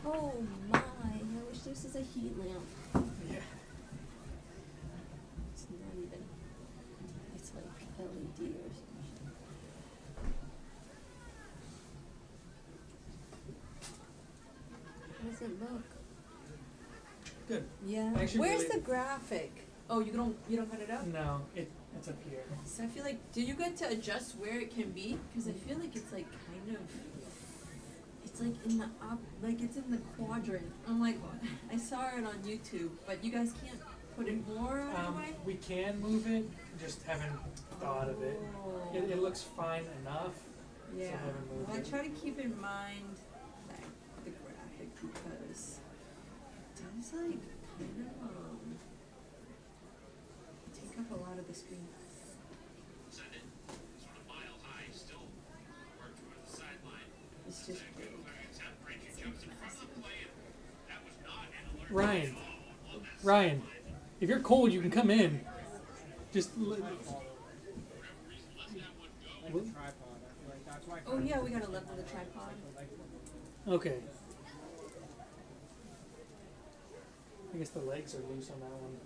Oh my, I wish this is a heat lamp. Yeah. It's not even, it's like LED or something. How does it look? Good. Yeah. I actually Where's really- the graphic? Oh, you don't cut it out? No, it's up here. So I feel like, do you get to adjust where it can be? Because I feel like it's like kind of, it's like in the up, like it's in the quadrant. I'm like, I saw it on YouTube, but you guys can't put it more out of the way? We can move it, just haven't thought of it. Oh. It looks fine enough. Yeah. So haven't moved Well, I it. try to keep in mind that the graphic because it does like kind of take up a lot of the screen. It's just big. It's massive. Ryan, if you're cold, you can come in. Just. Oh yeah, we gotta level the tripod. Okay. I guess the legs are loose on that one.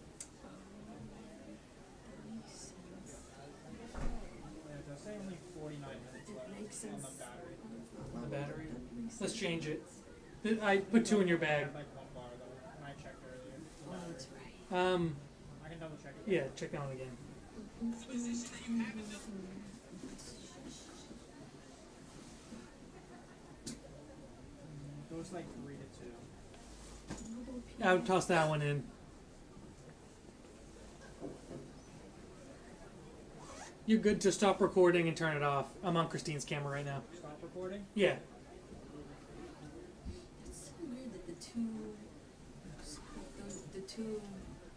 It makes sense. The battery. Let's change it. I put 2 in your bag. Oh, that's right. double check it? Yeah, check that one again. Goes like 3-2. I would toss that one in. You're good to stop recording and turn it off. I'm on Christine's camera right now. Stop recording. Yeah. It's so weird that the two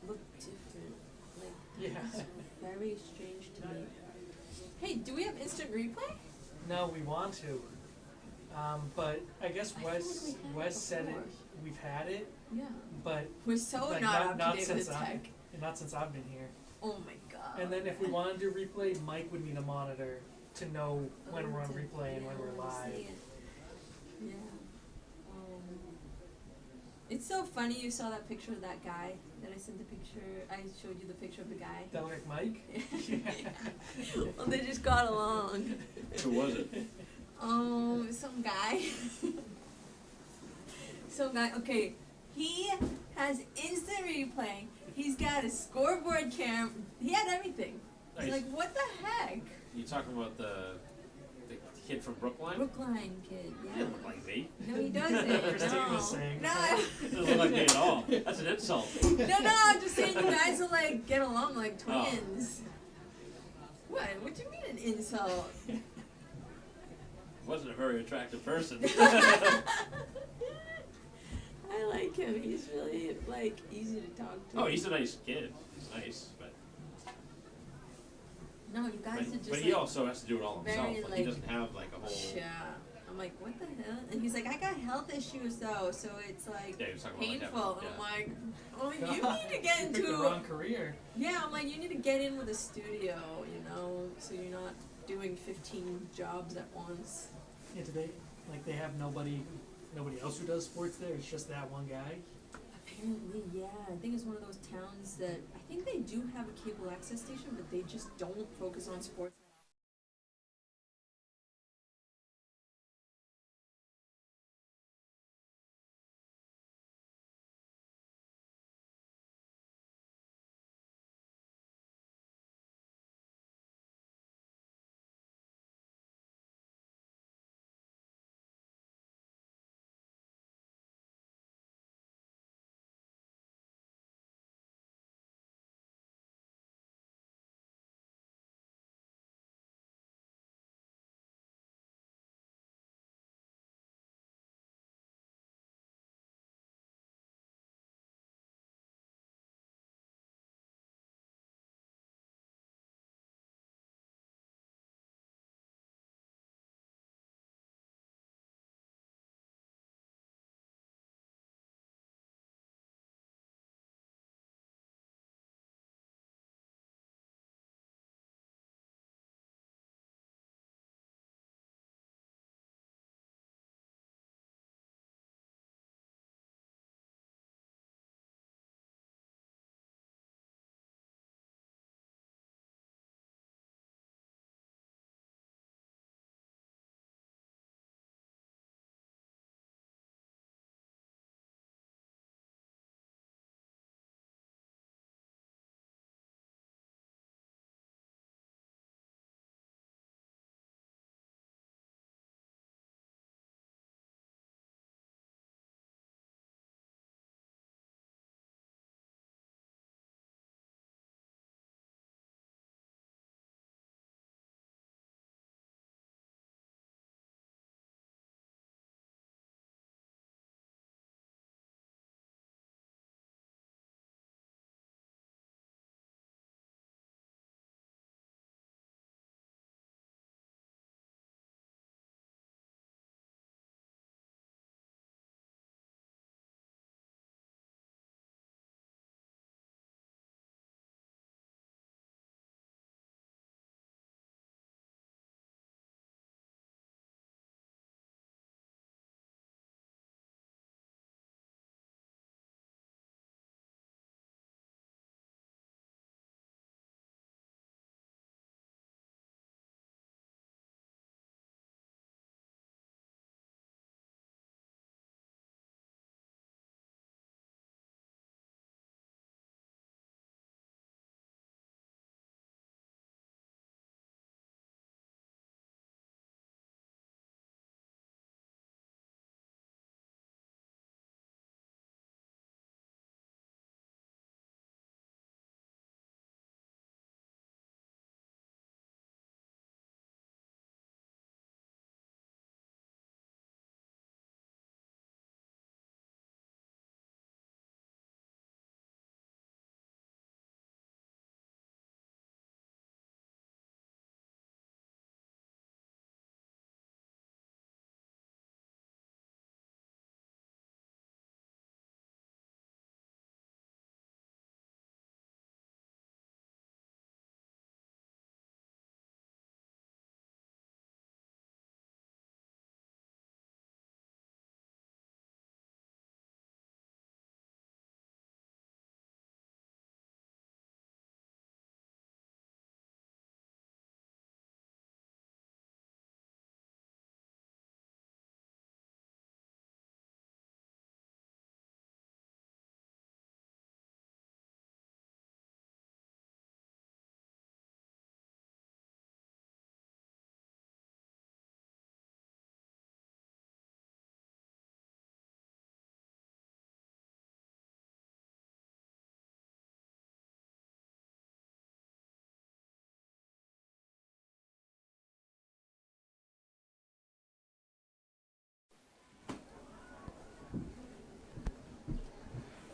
look different. Like, Yeah. it's very strange to me. Hey, do we have instant replay? No, we want to. But I guess I feel like we had it Wes said it. before. We've had it, Yeah. but We're so like, not up to date since with tech. not since I've been here. Oh my god. And then if we wanted to replay, Mike would need a monitor to know when we're on replay and when we're live. Yeah. It's so funny you saw that picture of that guy that I sent the picture. I showed you the picture of the guy. That look like Mike? Well, they just got along. Who was it? Some guy. Some guy. Okay, he has instant replay. He's got a scoreboard cam. He had everything. Nice. Like, what the heck? You talking about the kid from Brookline? Brookline kid. He Yeah. didn't look like me. No, he doesn't. Christine No. was saying. No. He doesn't look like me at all. That's an insult. No, I'm just saying you guys will like get along like Oh. twins. What? What do you mean an insult? Wasn't a very attractive person. I like him. He's really like easy to talk to. Oh, he's a nice kid. He's nice, but No, you guys are just but like, he also has to do it all himself. very, Like, he like, doesn't have like a whole. yeah. I'm like, what the hell? And he's like, I got health issues though, so it's like Yeah, he was talking about like that, painful. And yeah. I'm like, well, you need to get You picked the into. wrong career. Yeah, I'm like, you need to get in with a studio, you know, so you're not doing 15 jobs at once. Yeah, today, like they have nobody else who does sports there. It's just that one guy. Apparently, yeah. I think it's one of those towns that I think they do have a cable access station, but they just don't focus on sports.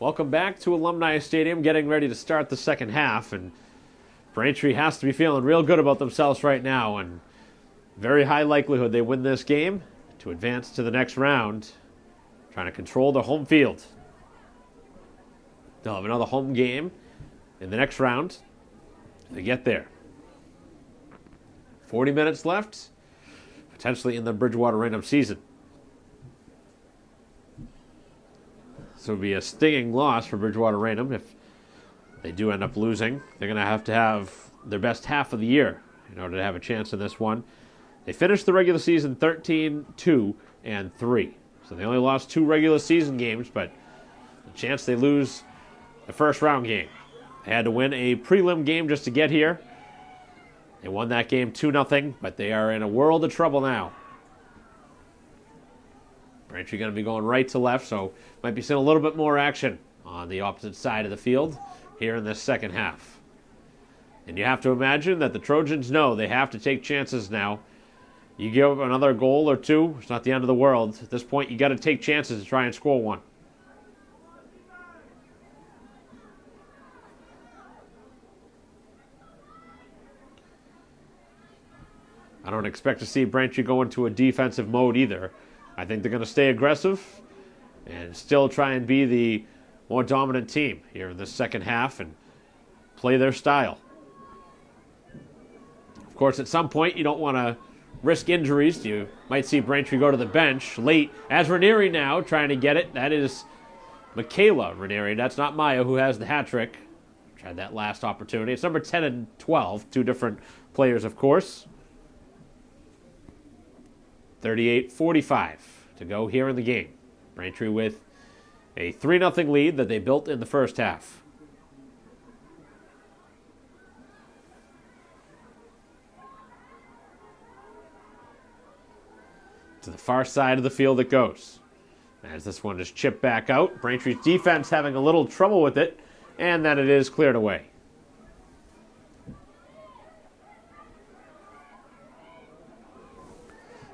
Welcome back to Alumni Stadium, getting ready to start the second half, and Braintree has to be feeling real good about themselves right now, and very high likelihood they win this game to advance to the next round, trying to control the home field. They'll have another home game in the next round if they get there. 40 minutes left, potentially in the Bridgewater Raynham season. So it would be a stinging loss for Bridgewater Raynham if they do end up losing. They're going to have their best half of the year in order to have a chance in this one. They finished the regular season 13-2-3. So they only lost 2 regular season games, but a chance they lose the first round game. They had to win a prelim game just to get here. They won that game 2-0, but they are in a world of trouble now. Braintree going to be going right to left, so might be seeing a little bit more action on the opposite side of the field here in this second half. And you have to imagine that the Trojans know they have to take chances now. You give up another goal or two, it's not the end of the world. At this point, you got to take chances to try and score one. I don't expect to see Braintree go into a defensive mode either. I think they're going to stay aggressive and still try and be the more dominant team here in this second half and play their style. Of course, at some point, you don't want to risk injuries. You might see Braintree go to the bench late. As Ranieri now trying to get it. That is Michaela Ranieri. That's not Maya, who has the hat trick. Tried that last opportunity. It's number 10 and 12. 2 different players, of course. 38-45 to go here in the game. Braintree with a 3-0 lead that they built in the first half. To the far side of the field it goes. As this one is chipped back out. Braintree's defense having a little trouble with it, and then it is cleared away.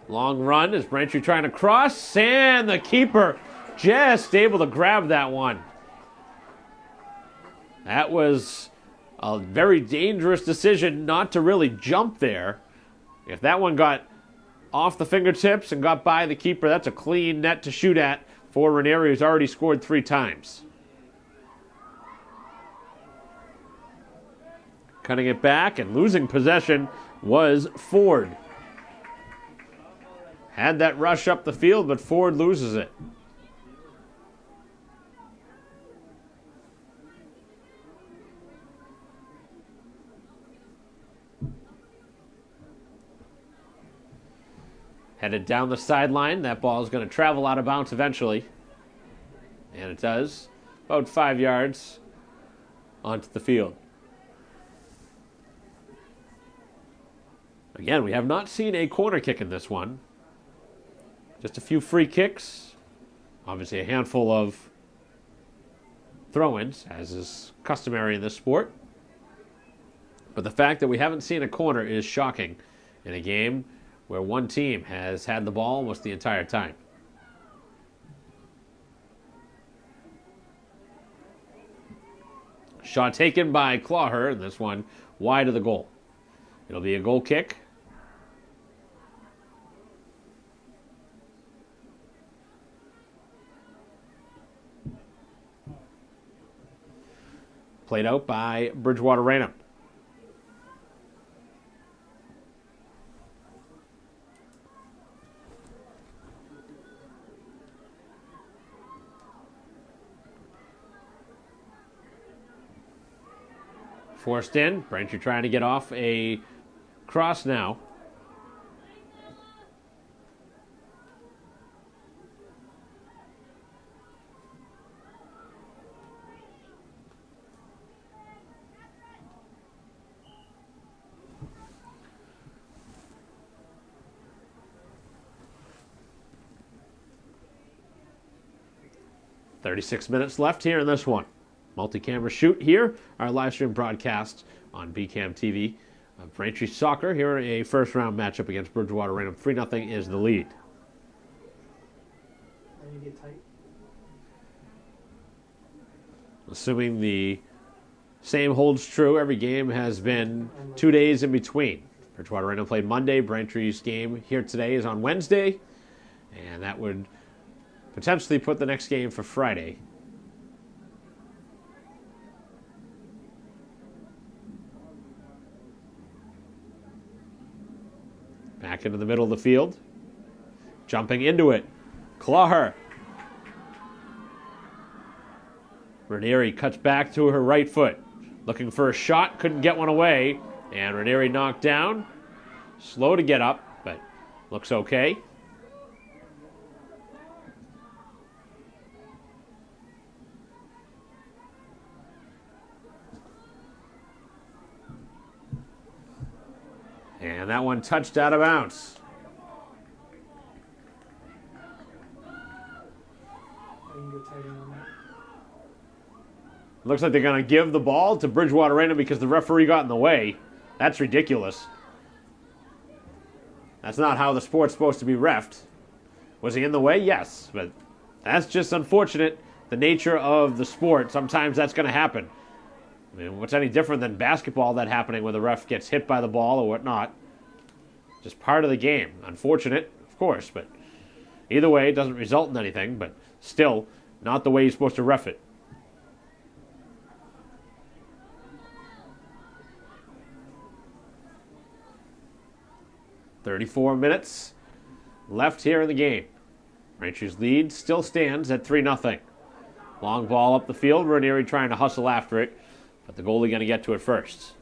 Long run is Braintree trying to cross, and the keeper just able to grab that one. That was a very dangerous decision not to really jump there. If that one got off the fingertips and got by the keeper, that's a clean net to shoot at for Ranieri, who's already scored 3 times. Cutting it back and losing possession was Ford. Had that rush up the field, but Ford loses it. Headed down the sideline. That ball is going to travel out of bounds eventually. And it does. About 5 yards onto the field. Again, we have not seen a corner kick in this one. Just a few free kicks. Obviously a handful of throw-ins, as is customary in this sport. But the fact that we haven't seen a corner is shocking in a game where one team has had the ball almost the entire time. Shot taken by Clawher, and this one wide of the goal. It'll be a goal kick. Played out by Bridgewater Raynham. Forced in. Braintree trying to get off a cross now. "36 minutes left here in this one. Multi-camera shoot here. Our live stream broadcast on BCAM TV. Braintree Soccer here in a first-round matchup against Bridgewater Raynham. 3-0 is the lead. Then you get tight. Assuming the same holds true, every game has been 2 days in between. Bridgewater Raynham played Monday. Braintree's game here today is on Wednesday. And that would potentially put the next game for Friday. Back into the middle of the field. Jumping into it. Claw. Ranieri cuts back to her right foot. Looking for a shot. Couldn't get one away. And Ranieri knocked down. Slow to get up, but looks okay. And that one touched out of bounds. Looks like they're going to give the ball to Bridgewater Raynham because the referee got in the way. That's ridiculous. That's not how the sport's supposed to be reffed. Was he in the way? Yes, but that's just unfortunate. The nature of the sport, sometimes that's going to happen. I mean, what's any different than basketball that happening where the ref gets hit by the ball or whatnot? Just part of the game. Unfortunate, of course, but either way, it doesn't result in anything, but still, not the way you're supposed to ref it. "34 minutes left here in the game. Braintree's lead still stands at 3-0. Long ball up the field. Ranieri trying to hustle after it, but the goalie going to get to it first.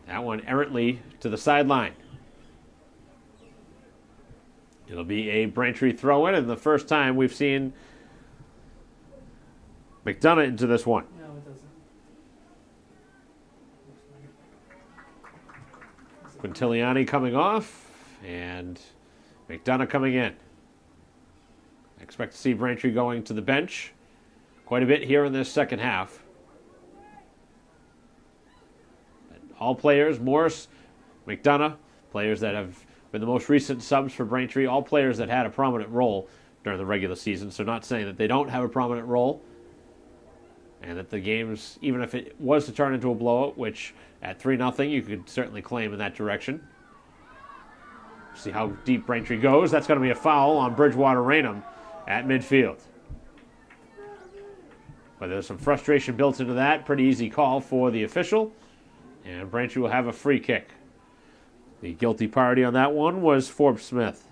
That one errantly to the sideline. It'll be a Braintree throw-in, and the first time we've seen McDonough into this one. No, it doesn't. Quintiliani coming off, and McDonough coming in. I expect to see Braintree going to the bench quite a bit here in this second half. All players, Morris, McDonough, players that have been the most recent subs for Braintree, all players that had a prominent role during the regular season. So not saying that they don't have a prominent role and that the games, even if it was to turn into a blowout, which at 3-0 you could certainly claim in that direction. See how deep Braintree goes. That's going to be a foul on Bridgewater Raynham at midfield. But there's some frustration built into that. Pretty easy call for the official. And Braintree will have a free kick. The guilty party on that one was Forbes Smith.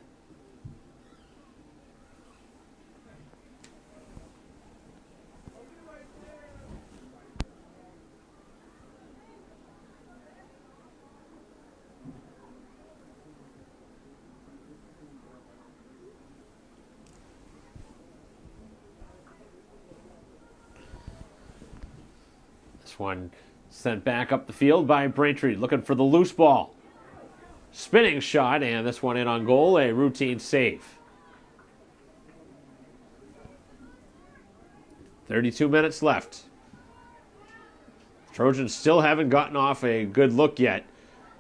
This one sent back up the field by Braintree, looking for the loose ball. Spinning shot, and this one in on goal, a routine save. 32 minutes left. Trojans still haven't gotten off a good look yet,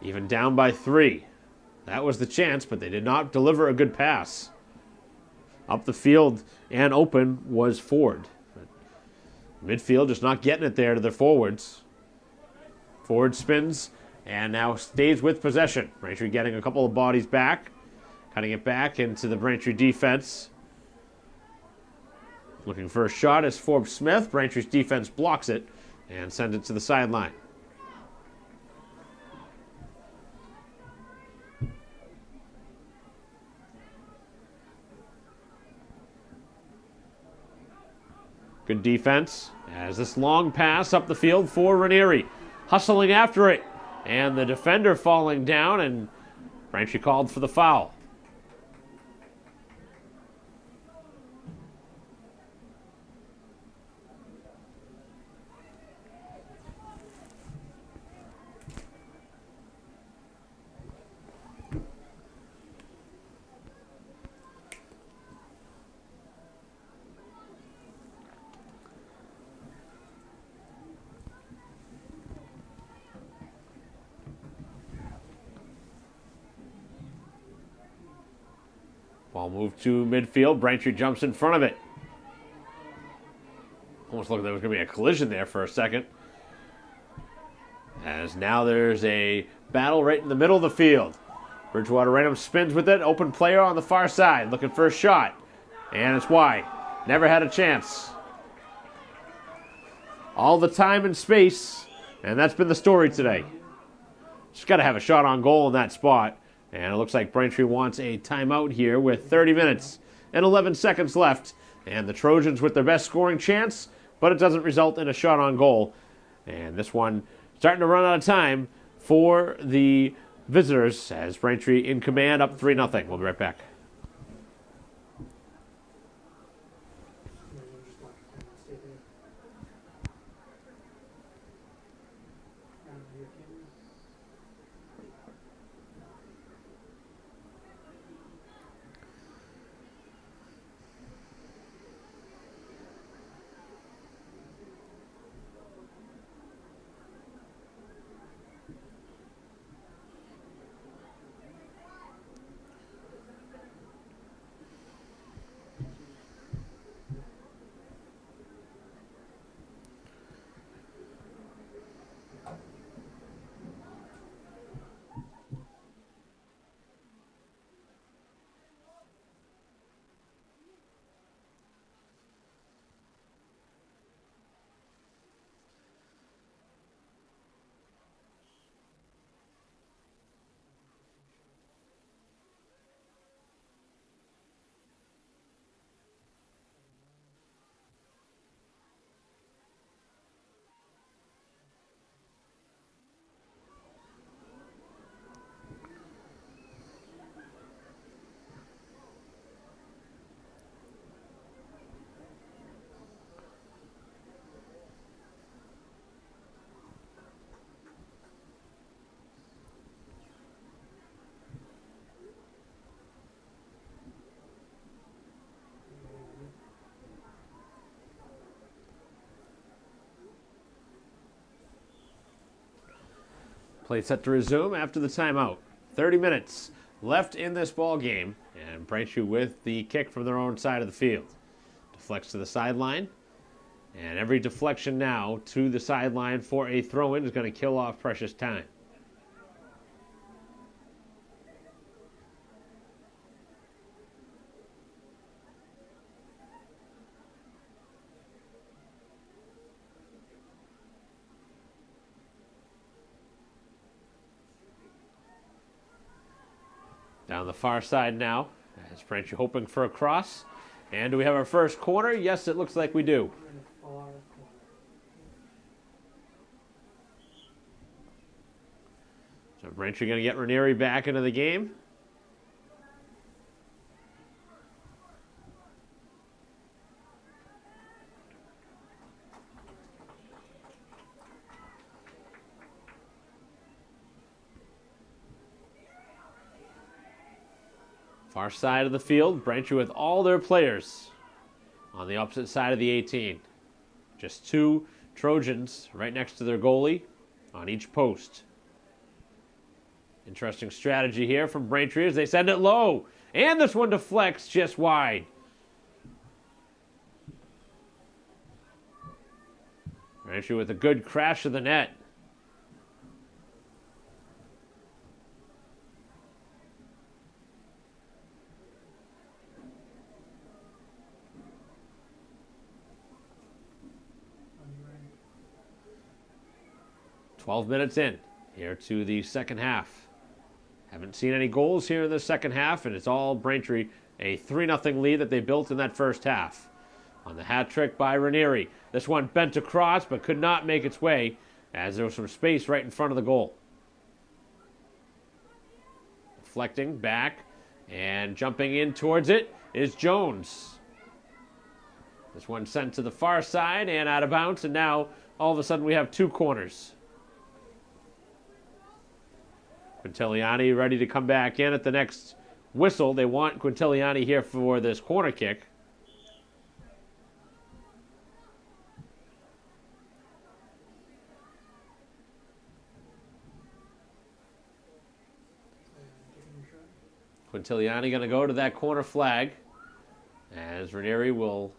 even down by 3. That was the chance, but they did not deliver a good pass. Up the field and open was Ford. But midfield just not getting it there to their forwards. Ford spins and now stays with possession. Braintree getting a couple of bodies back, cutting it back into the Braintree defense. Looking for a shot is Forbes Smith. Braintree's defense blocks it and sends it to the sideline. Good defense as this long pass up the field for Ranieri. Hustling after it. And the defender falling down, and Braintree called for the foul. Ball moved to midfield. Braintree jumps in front of it. Almost looked like there was going to be a collision there for a second. As now there's a battle right in the middle of the field. Bridgewater Raynham spins with it. Open player on the far side, looking for a shot. And it's wide. Never had a chance. All the time and space, and that's been the story today. Just got to have a shot on goal in that spot. And it looks like Braintree wants a timeout here with 30 minutes and 11 seconds left. And the Trojans with their best scoring chance, but it doesn't result in a shot on goal. And this one starting to run out of time for the visitors as Braintree in command, up 3-0. We'll be right back. Play set to resume after the timeout. 30 minutes left in this ball game, and Braintree with the kick from their own side of the field. Deflects to the sideline, and every deflection now to the sideline for a throw-in is going to kill off precious time. Down the far side now, as Braintree hoping for a cross. And do we have our first corner? Yes, it looks like we do. So Braintree going to get Ranieri back into the game. Far side of the field, Braintree with all their players on the opposite side of the 18. Just two Trojans right next to their goalie on each post. Interesting strategy here from Braintree as they send it low. And this one deflects just wide. Braintree with a good crash of the net. "12 minutes in here to the second half. Haven't seen any goals here in the second half, and it's all Braintree, a 3-0 lead that they built in that first half. On the hat trick by Ranieri. This one bent across but could not make its way as there was some space right in front of the goal. Deflecting back and jumping in towards it is Jones. This one sent to the far side and out of bounds, and now all of a sudden we have two corners. Quintiliani ready to come back in at the next whistle. They want Quintiliani here for this corner kick. Quintiliani going to go to that corner flag as Ranieri will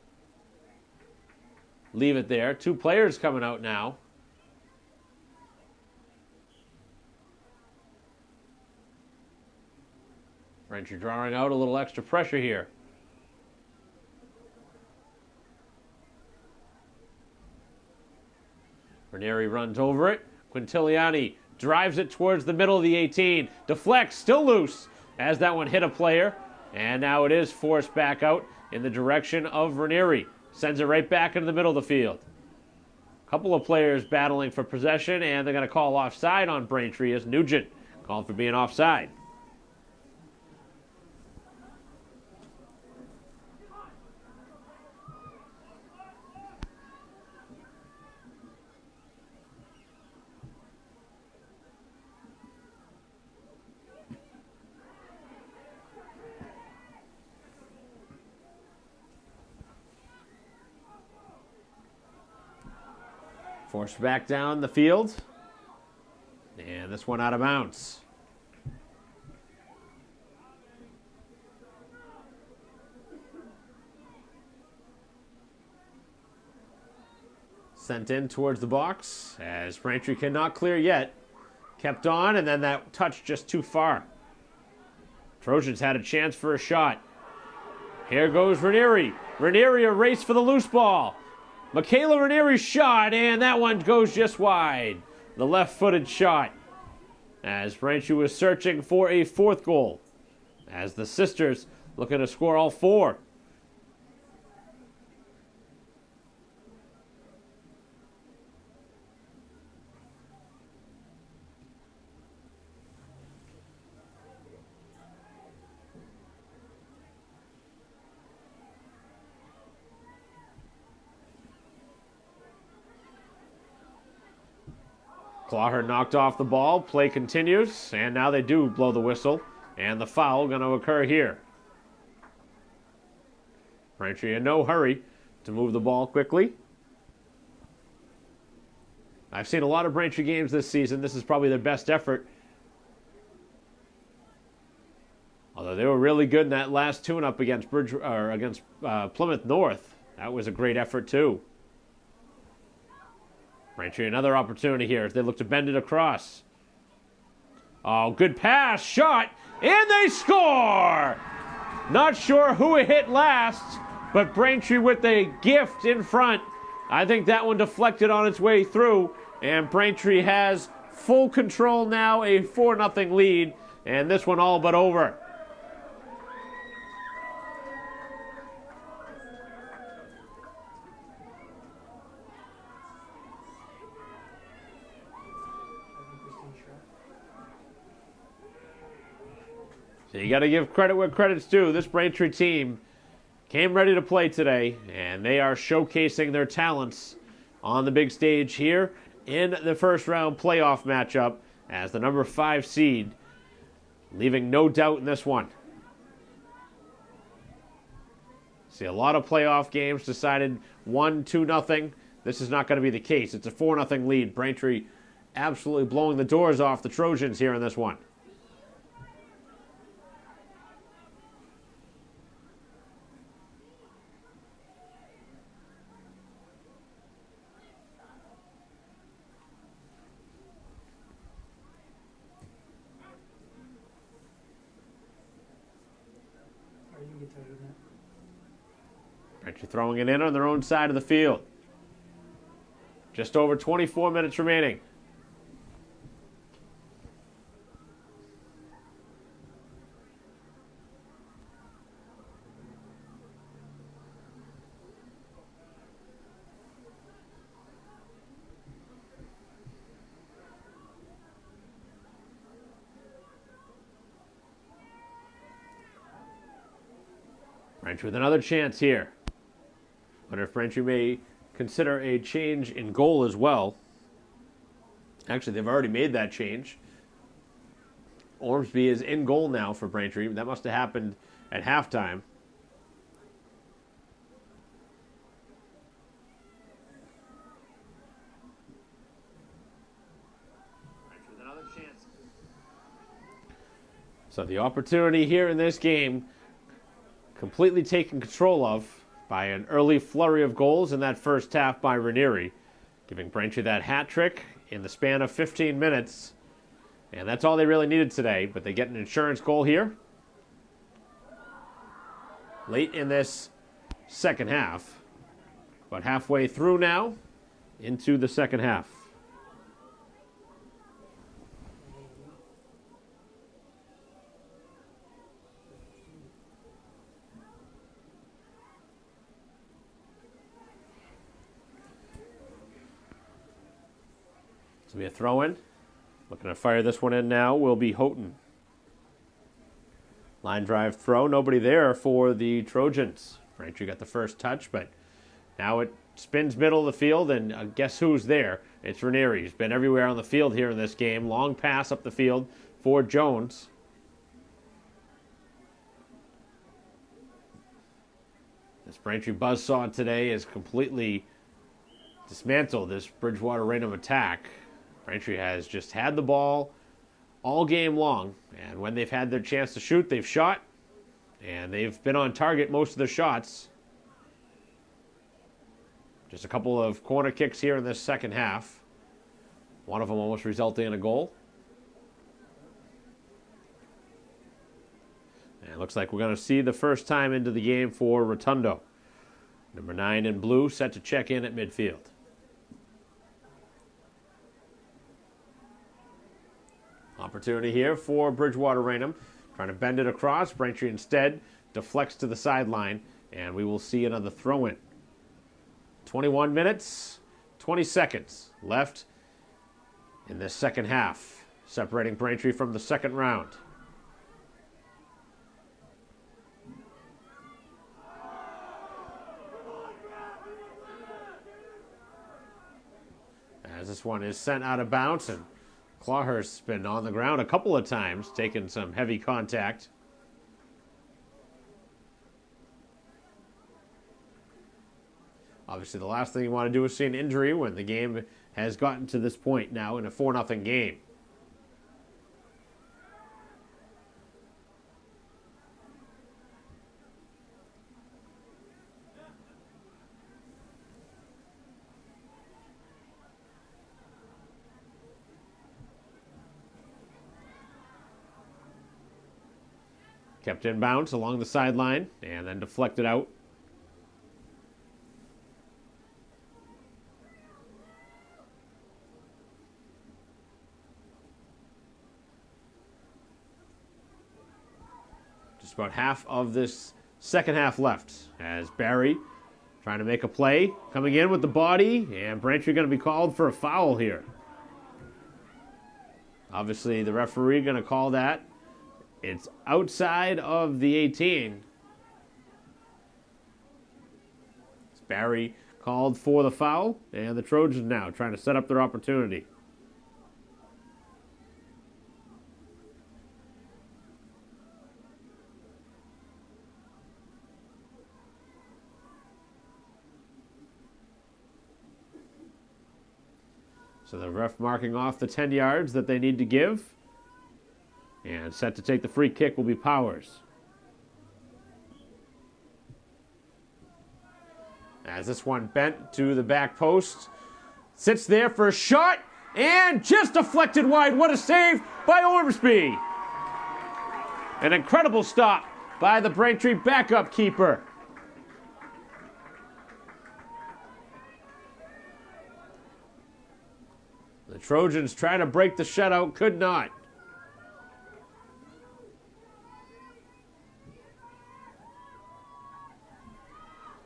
leave it there. 2 players coming out now. Braintree drawing out a little extra pressure here. Ranieri runs over it. Quintiliani drives it towards the middle of the 18. Deflects, still loose as that one hit a player. And now it is forced back out in the direction of Ranieri. Sends it right back into the middle of the field. A couple of players battling for possession, and they're going to call offside on Braintree as Nugent called for being offside. Forced back down the field. And this one out of bounds. Sent in towards the box as Braintree cannot clear yet. Kept on, and then that touch just too far. Trojans had a chance for a shot. Here goes Ranieri. Ranieri a race for the loose ball. Michaela Ranieri's shot, and that one goes just wide. The left-footed shot. As Braintree was searching for a 4th goal. As the sisters looking to score all 4. Clawher knocked off the ball. Play continues, and now they do blow the whistle, and the foul going to occur here. Braintree in no hurry to move the ball quickly. I've seen a lot of Braintree games this season. This is probably their best effort. Although they were really good in that last tune-up against Plymouth North. That was a great effort too. Braintree another opportunity here as they look to bend it across. Oh, good pass, shot, and they score! Not sure who it hit last, but Braintree with a gift in front. I think that one deflected on its way through, and Braintree has full control now, a 4-0 lead, and this one all but over. So you got to give credit where credit's due. This Braintree team came ready to play today, and they are showcasing their talents on the big stage here in the first round playoff matchup as the number 5 seed, leaving no doubt in this one. See a lot of playoff games decided 1-2-0. This is not going to be the case. It's a 4-0 lead. Braintree absolutely blowing the doors off the Trojans here in this one. Braintree throwing it in on their own side of the field. Just over 24 minutes remaining. Braintree with another chance here. Wonder if Braintree may consider a change in goal as well. Actually, they've already made that change. Ormsby is in goal now for Braintree. That must have happened at halftime. So the opportunity here in this game completely taken control of by an early flurry of goals in that first half by Ranieri, giving Braintree that hat trick in the span of 15 minutes. And that's all they really needed today, but they get an insurance goal here late in this second half. About halfway through now into the second half. This will be a throw-in. Looking to fire this one in now will be Houghton. Line drive throw. Nobody there for the Trojans. Braintree got the first touch, but now it spins middle of the field, and guess who's there? It's Ranieri. He's been everywhere on the field here in this game. Long pass up the field for Jones. This Braintree buzzsaw today is completely dismantled this Bridgewater Raynham attack. Braintree has just had the ball all game long, and when they've had their chance to shoot, they've shot, and they've been on target most of their shots. Just a couple of corner kicks here in this second half. One of them almost resulting in a goal. And it looks like we're going to see the first time into the game for Rotundo. Number 9 in blue set to check in at midfield. Opportunity here for Bridgewater Raynham. Trying to bend it across. Braintree instead deflects to the sideline, and we will see another throw-in. 21 minutes, 20 seconds left in this second half, separating Braintree from the second round. As this one is sent out of bounds, and Clawhurst's been on the ground a couple of times, taking some heavy contact. Obviously, the last thing you want to do is see an injury when the game has gotten to this point now in a 4-0 game. Kept in bounds along the sideline and then deflected out. Just about half of this second half left as Barry trying to make a play, coming in with the body, and Braintree going to be called for a foul here. Obviously, the referee going to call that. It's outside of the 18. It's Barry called for the foul, and the Trojans now trying to set up their opportunity. So the ref marking off the 10 yards that they need to give. And set to take the free kick will be Powers. As this one bent to the back post. Sits there for a shot. And just deflected wide. What a save by Ormsby. An incredible stop by the Braintree backup keeper. The Trojans trying to break the shutout, could not.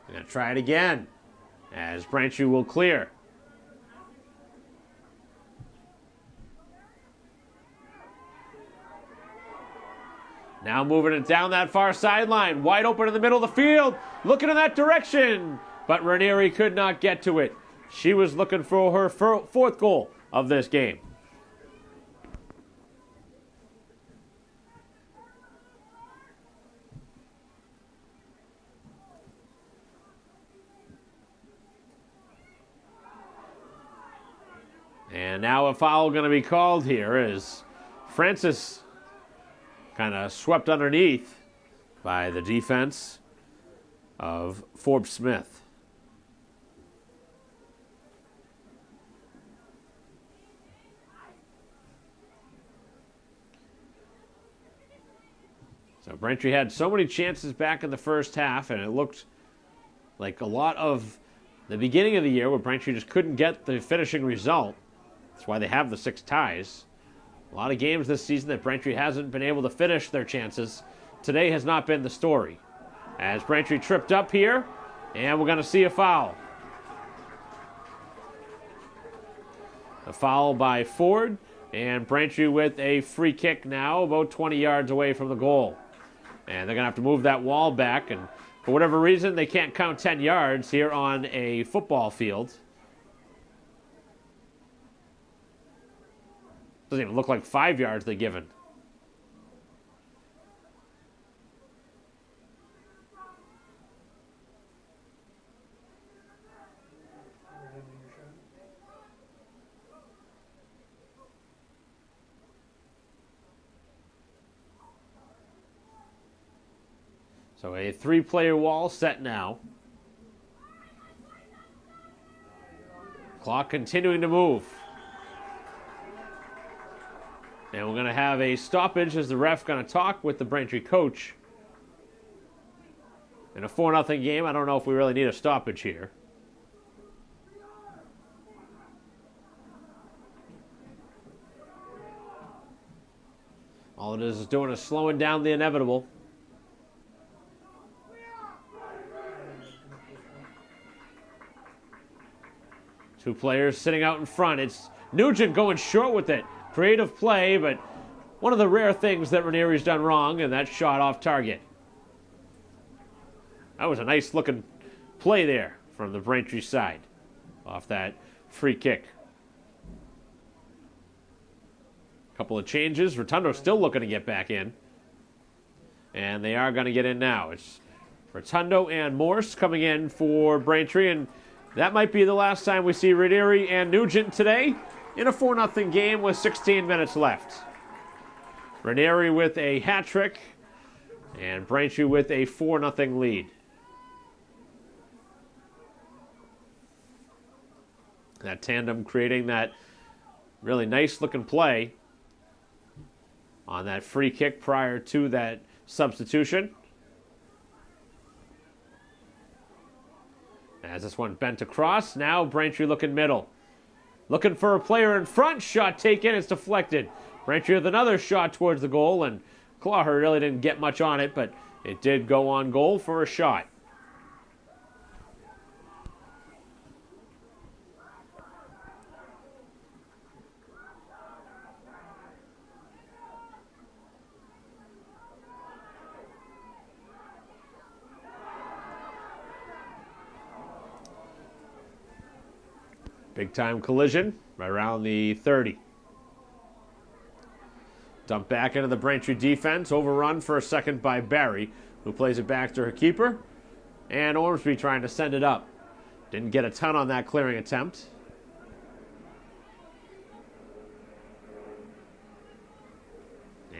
They're going to try it again as Braintree will clear. Now moving it down that far sideline. Wide open in the middle of the field. Looking in that direction. But Ranieri could not get to it. She was looking for her fourth goal of this game. And now a foul going to be called here as Francis kind of swept underneath by the defense of Forbes Smith. So Braintree had so many chances back in the first half, and it looked like a lot of the beginning of the year where Braintree just couldn't get the finishing result. That's why they have the 6 ties. A lot of games this season that Braintree hasn't been able to finish their chances. Today has not been the story. As Braintree tripped up here, and we're going to see a foul. A foul by Ford, and Braintree with a free kick now, about 20 yards away from the goal. And they're going to have to move that wall back, and for whatever reason, they can't count 10 yards here on a football field. Doesn't even look like 5 yards they're given. So a 3-player wall set now. Clock continuing to move. And we're going to have a stoppage as the ref going to talk with the Braintree coach. In a 4-0 game, I don't know if we really need a stoppage here. All it is doing is slowing down the inevitable. Two players sitting out in front. It's Nugent going short with it. Creative play, but one of the rare things that Rainieri's done wrong, and that shot off target. That was a nice looking play there from the Braintree side off that free kick. Couple of changes. Rotundo still looking to get back in. And they are going to get in now. It's Rotundo and Morse coming in for Braintree, and that might be the last time we see Rainieri and Nugent today in a 4-0 game with 16 minutes left. Rainieri with a hat trick and Braintree with a 4-0 lead. That tandem creating that really nice looking play on that free kick prior to that substitution. As this one bent across, now Braintree looking middle. Looking for a player in front, shot taken, it's deflected. Braintree with another shot towards the goal, and Clawher really didn't get much on it, but it did go on goal for a shot. Big time collision right around the 30. Dumped back into the Braintree defense. Overrun for a second by Barry, who plays it back to her keeper. And Ormsby trying to send it up. Didn't get a ton on that clearing attempt.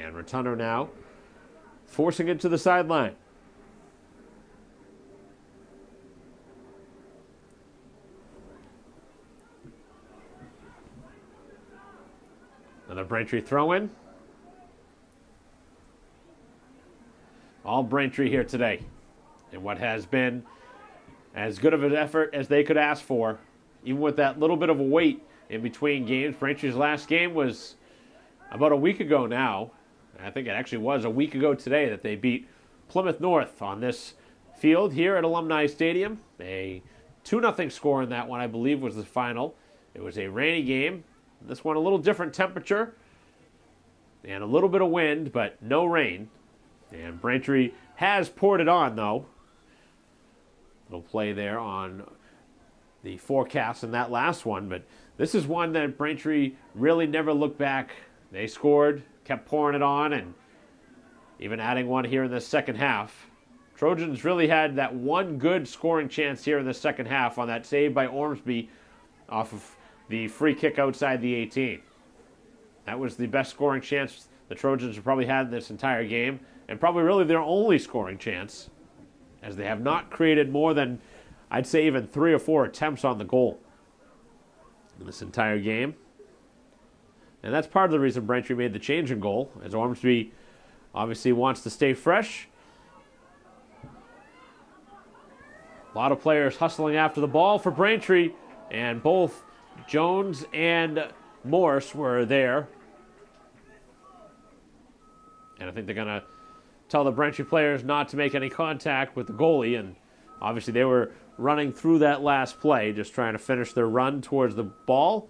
And Rotundo now forcing it to the sideline. Another Braintree throw-in. All Braintree here today in what has been as good of an effort as they could ask for, even with that little bit of a wait in between games. Braintree's last game was about a week ago now. I think it actually was a week ago today that they beat Plymouth North on this field here at Alumni Stadium. A 2-0 score in that one, I believe, was the final. It was a rainy game. This one a little different temperature and a little bit of wind, but no rain. And Braintree has poured it on, though. Little play there on the forecast in that last one, but this is one that Braintree really never looked back. They scored, kept pouring it on, and even adding one here in the second half. Trojans really had that one good scoring chance here in the second half on that save by Ormsby off of the free kick outside the 18. That was the best scoring chance the Trojans have probably had this entire game, and probably really their only scoring chance, as they have not created more than, I'd say, even 3 or 4 attempts on the goal in this entire game. And that's part of the reason Braintree made the change in goal, as Ormsby obviously wants to stay fresh. A lot of players hustling after the ball for Braintree, and both Jones and Morse were there. And I think they're going to tell the Braintree players not to make any contact with the goalie, and obviously they were running through that last play, just trying to finish their run towards the ball.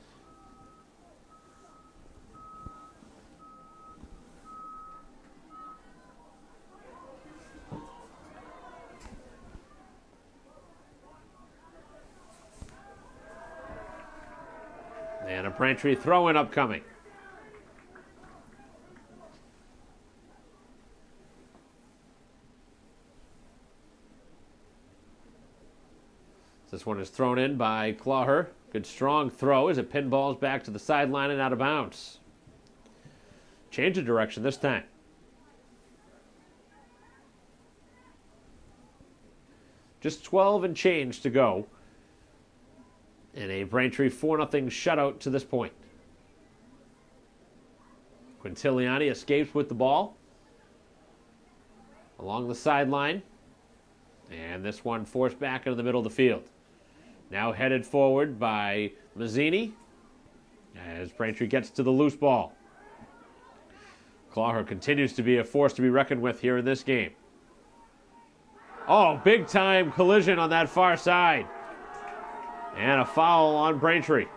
And a Braintree throw-in upcoming. This one is thrown in by Clawher. Good strong throw as it pinballs back to the sideline and out of bounds. Change of direction this time. Just 12 and change to go. And a Braintree 4-0 shutout to this point. Quintiliani escapes with the ball along the sideline. And this one forced back into the middle of the field. Now headed forward by Mazzini as Braintree gets to the loose ball. Clawher continues to be a force to be reckoned with here in this game. Oh, big time collision on that far side. And a foul on Braintree. Right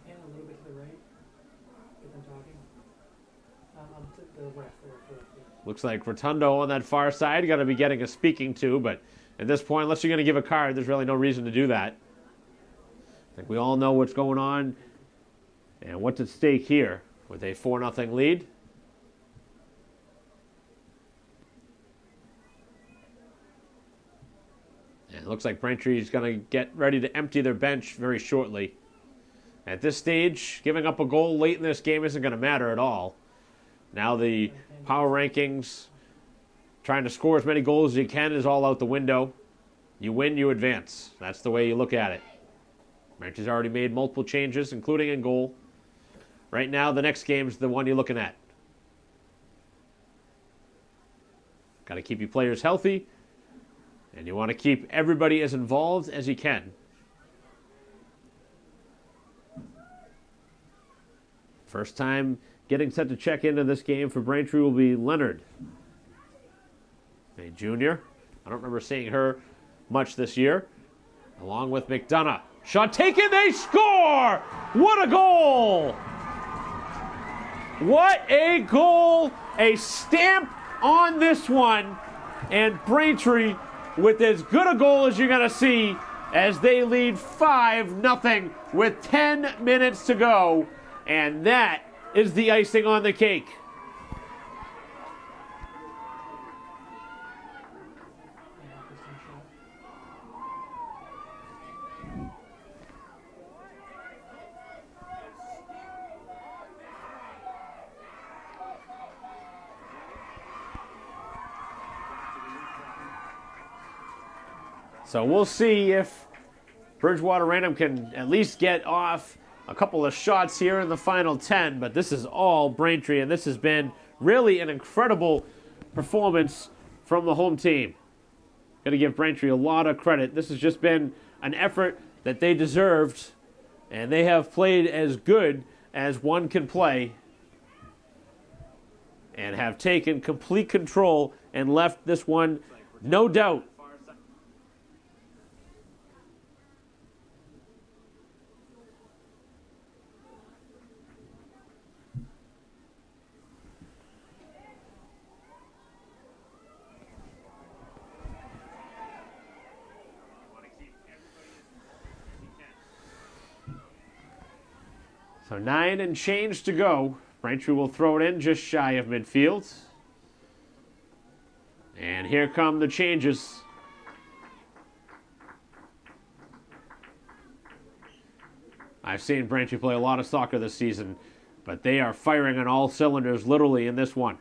hand a little bit to the right. Get them talking. To the left. Looks like Rotundo on that far side got to be getting a speaking to, but at this point, unless you're going to give a card, there's really no reason to do that. I think we all know what's going on and what's at stake here with a 4-0 lead. And it looks like Braintree is going to get ready to empty their bench very shortly. At this stage, giving up a goal late in this game isn't going to matter at all. Now the power rankings, trying to score as many goals as you can is all out the window. You win, you advance. That's the way you look at it. Braintree's already made multiple changes, including in goal. Right now, the next game's the one you're looking at. Got to keep your players healthy, and you want to keep everybody as involved as you can. First time getting set to check into this game for Braintree will be Leonard, a junior. I don't remember seeing her much this year, along with McDonough. Shot taken, they score! What a goal! What a goal! A stamp on this one, and Braintree with as good a goal as you're going to see as they lead 5-0 with 10 minutes to go, and that is the icing on the cake. So we'll see if Bridgewater Raynham can at least get off a couple of shots here in the final 10, but this is all Braintree, and this has been really an incredible performance from the home team. Got to give Braintree a lot of credit. This has just been an effort that they deserved, and they have played as good as one can play and have taken complete control and left this one, no doubt, so 9 and change to go. Braintree will throw it in just shy of midfield. And here come the changes. I've seen Braintree play a lot of soccer this season, but they are firing on all cylinders literally in this one.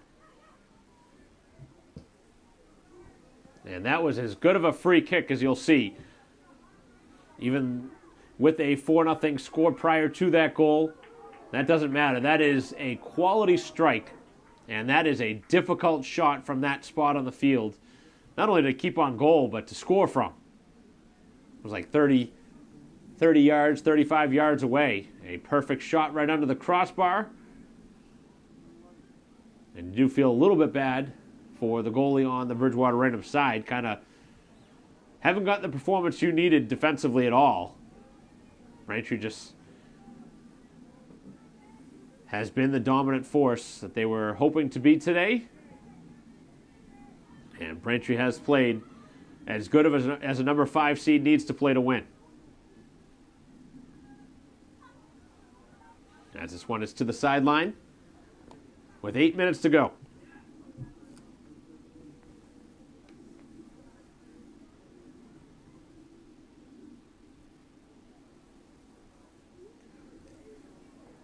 And that was as good of a free kick as you'll see. Even with a 4-0 score prior to that goal, that doesn't matter. That is a quality strike, and that is a difficult shot from that spot on the field. Not only to keep on goal, but to score from. It was like 30 yards, 35 yards away. A perfect shot right under the crossbar. And you do feel a little bit bad for the goalie on the Bridgewater Raynham side. Kind of haven't got the performance you needed defensively at all. Braintree just has been the dominant force that they were hoping to be today. And Braintree has played as good of as a number 5 seed needs to play to win. As this one is to the sideline with 8 minutes to go.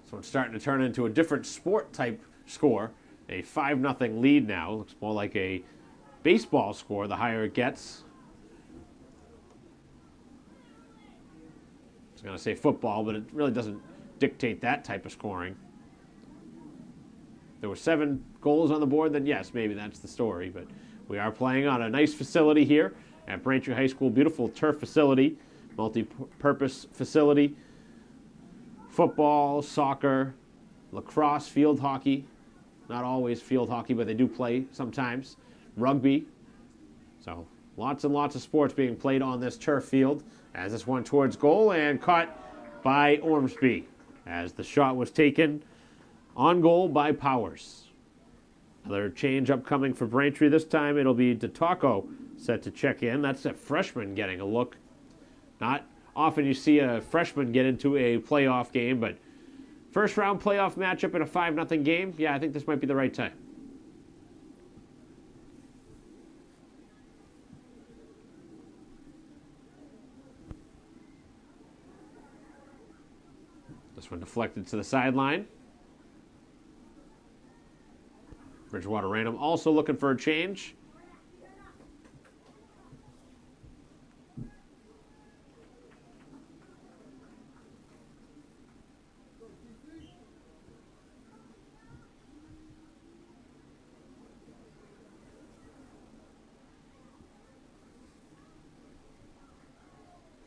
So it's starting to turn into a different sport type score. A 5-0 lead now. Looks more like a baseball score the higher it gets. I was going to say football, but it really doesn't dictate that type of scoring. If there were 7 goals on the board, then yes, maybe that's the story. But we are playing on a nice facility here at Braintree High School. Beautiful turf facility, multi-purpose facility. Football, soccer, lacrosse, field hockey. Not always field hockey, but they do play sometimes. Rugby. So lots and lots of sports being played on this turf field. As this one towards goal and caught by Ormsby. As the shot was taken on goal by Powers. Another change upcoming for Braintree. This time it'll be DeTaco set to check in. That's a freshman getting a look. Not often you see a freshman get into a playoff game, but first round playoff matchup in a 5-0 game, yeah, I think this might be the right time. This one deflected to the sideline. Bridgewater Raynham also looking for a change.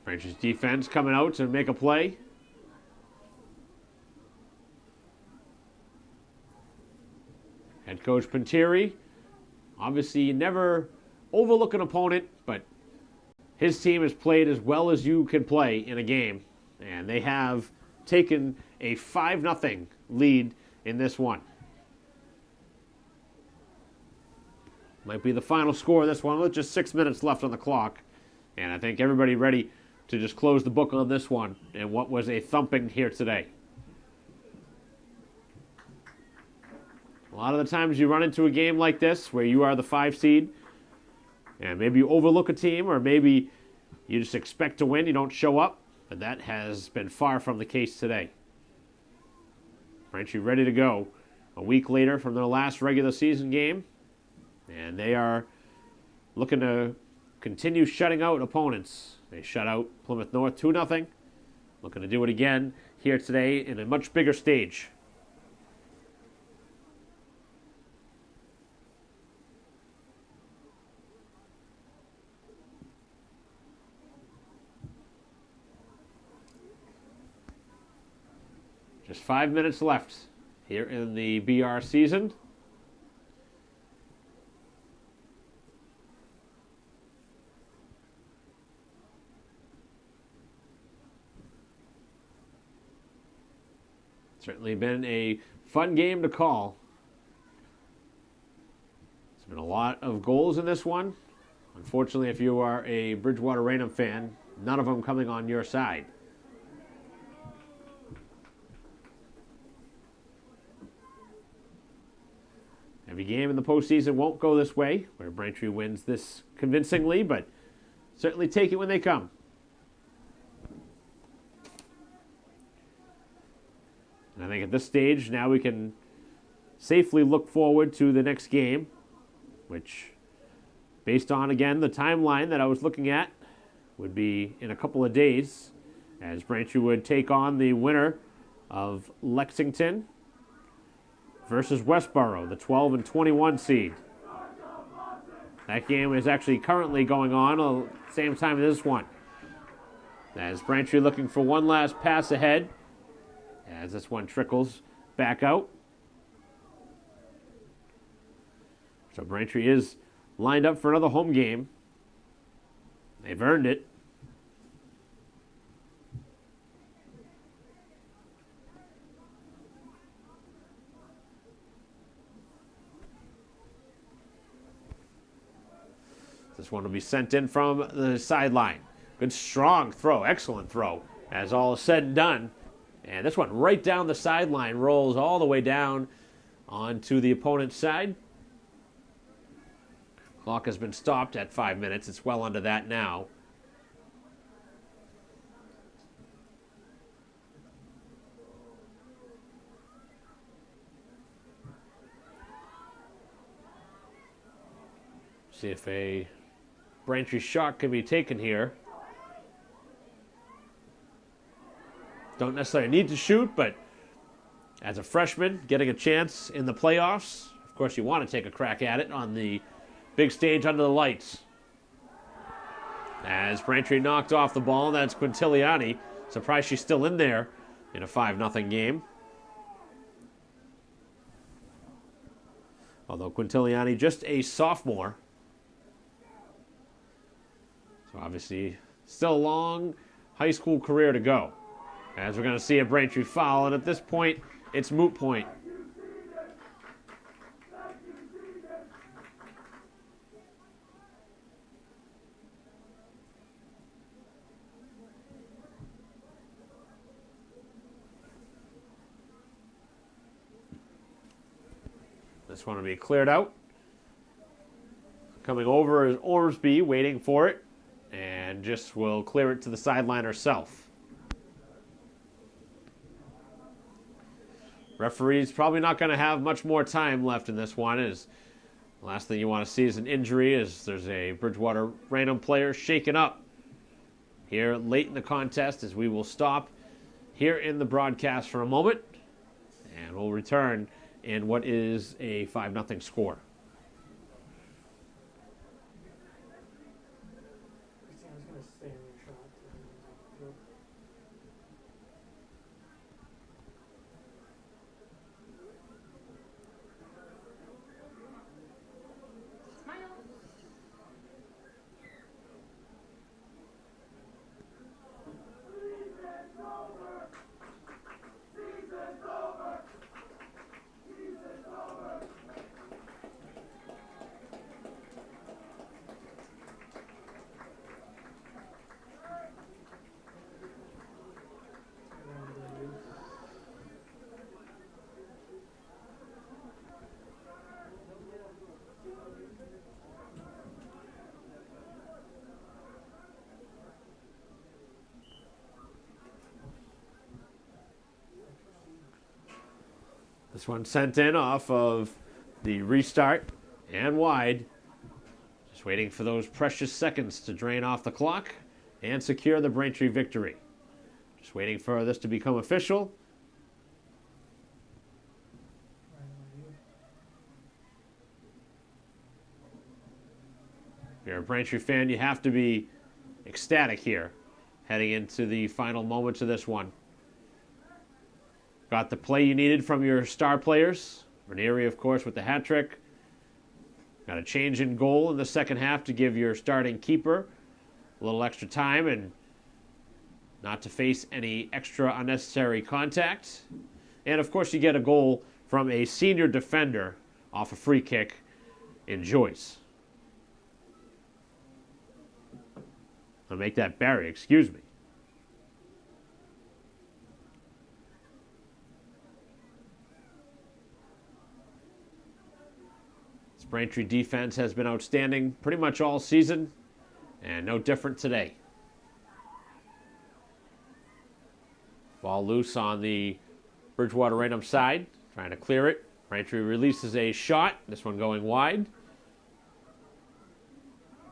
Braintree's defense coming out to make a play. Head coach Panteri, obviously you never overlook an opponent, but his team has played as well as you can play in a game, and they have taken a 5-0 lead in this one. Might be the final score of this one with just 6 minutes left on the clock, and I think everybody ready to just close the book on this one and what was a thumping here today. A lot of the times you run into a game like this where you are the 5 seed and maybe you overlook a team or maybe you just expect to win, you don't show up, but that has been far from the case today. Braintree ready to go a week later from their last regular season game, and they are looking to continue shutting out opponents. They shut out Plymouth North 2-0, looking to do it again here today in a much bigger stage. Just 5 minutes left here in the BR season. Certainly been a fun game to call. There's been a lot of goals in this one. Unfortunately, if you are a Bridgewater Raynham fan, none of them coming on your side. Every game in the postseason won't go this way, where Braintree wins this convincingly, but certainly take it when they come. And I think at this stage, now we can safely look forward to the next game, which, based on, again, the timeline that I was looking at, would be in a couple of days, as Braintree would take on the winner of Lexington versus Westboro, the 12 and 21 seed. That game is actually currently going on at the same time as this one. As Braintree looking for one last pass ahead, as this one trickles back out. So Braintree is lined up for another home game. They've earned it. This one will be sent in from the sideline. Good strong throw, excellent throw, as all is said and done. And this one right down the sideline, rolls all the way down onto the opponent's side. Clock has been stopped at 5 minutes. It's well under that now. See if a Braintree shot can be taken here. Don't necessarily need to shoot, but as a freshman, getting a chance in the playoffs, of course you want to take a crack at it on the big stage under the lights. As Braintree knocked off the ball, that's Quintiliani. Surprised she's still in there in a 5-0 game. Although Quintiliani just a sophomore. So obviously still a long high school career to go. As we're going to see a Braintree foul, and at this point, it's moot point. This one will be cleared out. Coming over is Ormsby, waiting for it, and just will clear it to the sideline herself. Referee's probably not going to have much more time left in this one. As the last thing you want to see is an injury, as there's a Bridgewater Raynham player shaken up here late in the contest, as we will stop here in the broadcast for a moment, and we'll return in what is a 5-0 score. I was gonna say in the shot. This one sent in off of the restart and wide. Just waiting for those precious seconds to drain off the clock and secure the Braintree victory. Just waiting for this to become official. If you're a Braintree fan, you have to be ecstatic here heading into the final moments of this one. Got the play you needed from your star players. Ranieri, of course, with the hat trick. Got a change in goal in the second half to give your starting keeper a little extra time and not to face any extra unnecessary contact. And, of course, you get a goal from a senior defender off a free kick in Joyce. I'll make that Barry, excuse me. Braintree defense has been outstanding pretty much all season, and no different today. Ball loose on the Bridgewater Raynham side, trying to clear it. Braintree releases a shot, this one going wide.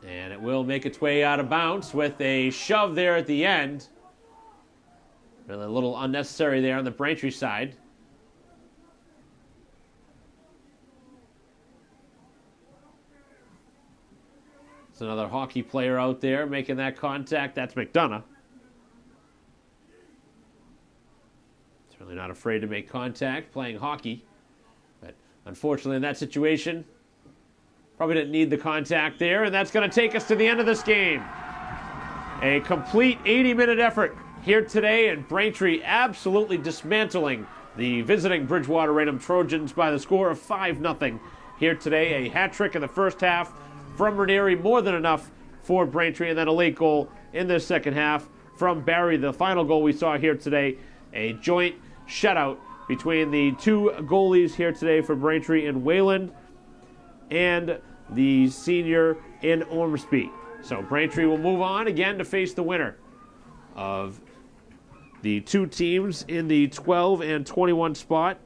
And it will make its way out of bounds with a shove there at the end. Really a little unnecessary there on the Braintree side. It's another hockey player out there making that contact. That's McDonough. Certainly not afraid to make contact playing hockey. But unfortunately in that situation, probably didn't need the contact there, and that's going to take us to the end of this game. A complete 80-minute effort here today, and Braintree absolutely dismantling the visiting Bridgewater Raynham Trojans by the score of 5-0 here today. A hat trick in the first half from Ranieri, more than enough for Braintree, and then a late goal in the second half from Barry. The final goal we saw here today, a joint shutout between the two goalies here today for Braintree in Wayland and the senior in Ormsby. So Braintree will move on again to face the winner of the two teams in the 12 and 21 spot.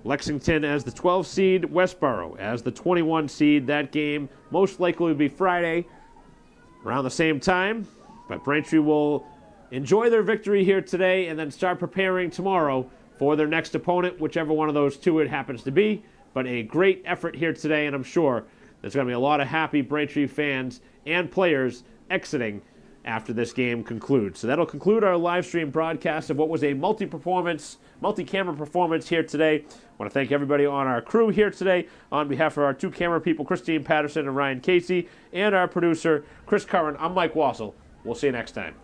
Lexington as the 12 seed, Westboro as the 21 seed. That game most likely will be Friday around the same time. But Braintree will enjoy their victory here today and then start preparing tomorrow for their next opponent, whichever one of those two it happens to be. But a great effort here today, and I'm sure there's going to be a lot of happy Braintree fans and players exiting after this game concludes. So that'll conclude our live stream broadcast of what was a multi-camera performance here today. I want to thank everybody on our crew here today on behalf of our two camera people, Christine Patterson and Ryan Casey, and our producer, Chris Curran. I'm Mike Wassel. We'll see you next time.